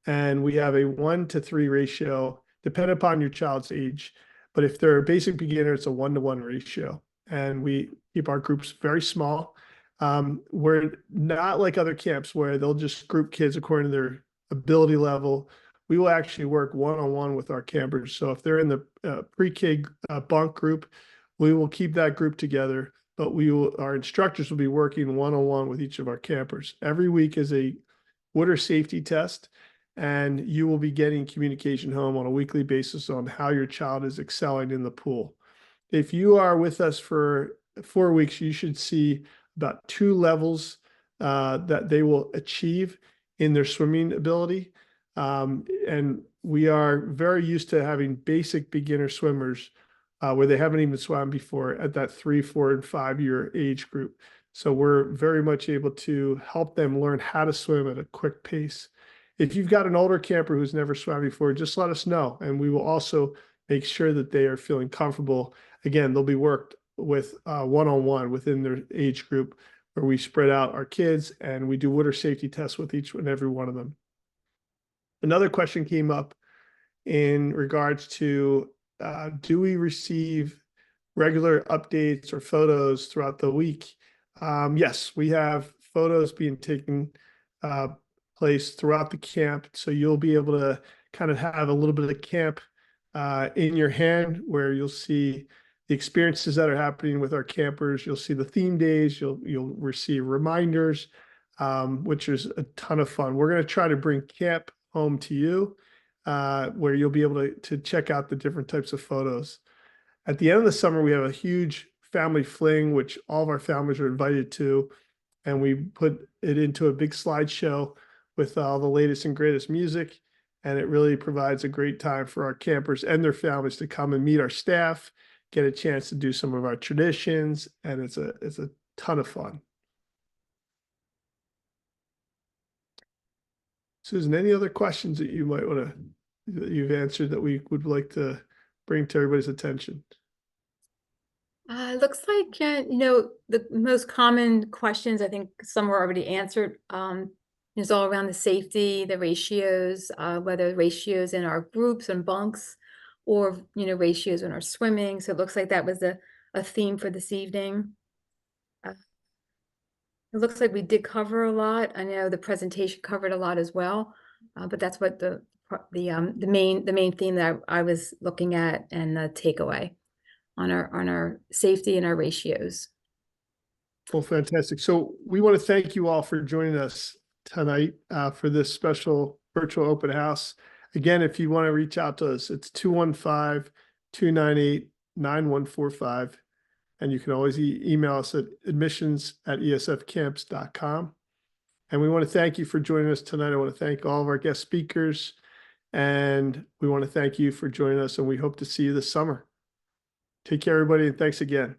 and we have a 1-to-3 ratio, depending upon your child's age. But if they're a basic beginner, it's a 1-to-1 ratio, and we keep our groups very small. We're not like other camps where they'll just group kids according to their ability level. We will actually work one-on-one with our campers. So if they're in the pre-K bunk group, we will keep that group together, but our instructors will be working one-on-one with each of our campers. Every week is a water safety test, and you will be getting communication home on a weekly basis on how your child is excelling in the pool. If you are with us for 4 weeks, you should see about 2 levels that they will achieve in their swimming ability. And we are very used to having basic beginner swimmers where they haven't even swam before at that 3, 4, and 5-year age group. So we're very much able to help them learn how to swim at a quick pace. If you've got an older camper who's never swam before, just let us know, and we will also make sure that they are feeling comfortable. Again, they'll be worked with one-on-one within their age group, where we spread out our kids and we do water safety tests with each and every one of them. Another question came up in regards to, do we receive regular updates or photos throughout the week? Yes, we have photos being taken place throughout the camp. So you'll be able to kind of have a little bit of camp in your hand, where you'll see the experiences that are happening with our campers. You'll see the theme days. You'll receive reminders, which is a ton of fun. We're going to try to bring camp home to you, where you'll be able to check out the different types of photos. At the end of the summer, we have a huge family fling, which all of our families are invited to, and we put it into a big slideshow with all the latest and greatest music, and it really provides a great time for our campers and their families to come and meet our staff, get a chance to do some of our traditions, and it's a ton of fun. Susan, any other questions that you might want to, that you've answered, that we would like to bring to everybody's attention? It looks like, the most common questions, I think some were already answered, is all around the safety, the ratios, whether ratios in our groups and bunks, or, ratios in our swimming. So it looks like that was a theme for this evening. It looks like we did cover a lot. I know the presentation covered a lot as well, but that's what the main theme that I was looking at, and the takeaway on our safety and our ratios. Well, fantastic. So we want to thank you all for joining us tonight for this special virtual open house. Again, if you want to reach out to us, it's 215-298-9145. And you can always email us at admissions@esfcamps.com. And we want to thank you for joining us tonight. I want to thank all of our guest speakers, and we want to thank you for joining us, and we hope to see you this summer. Take care, everybody, and thanks again.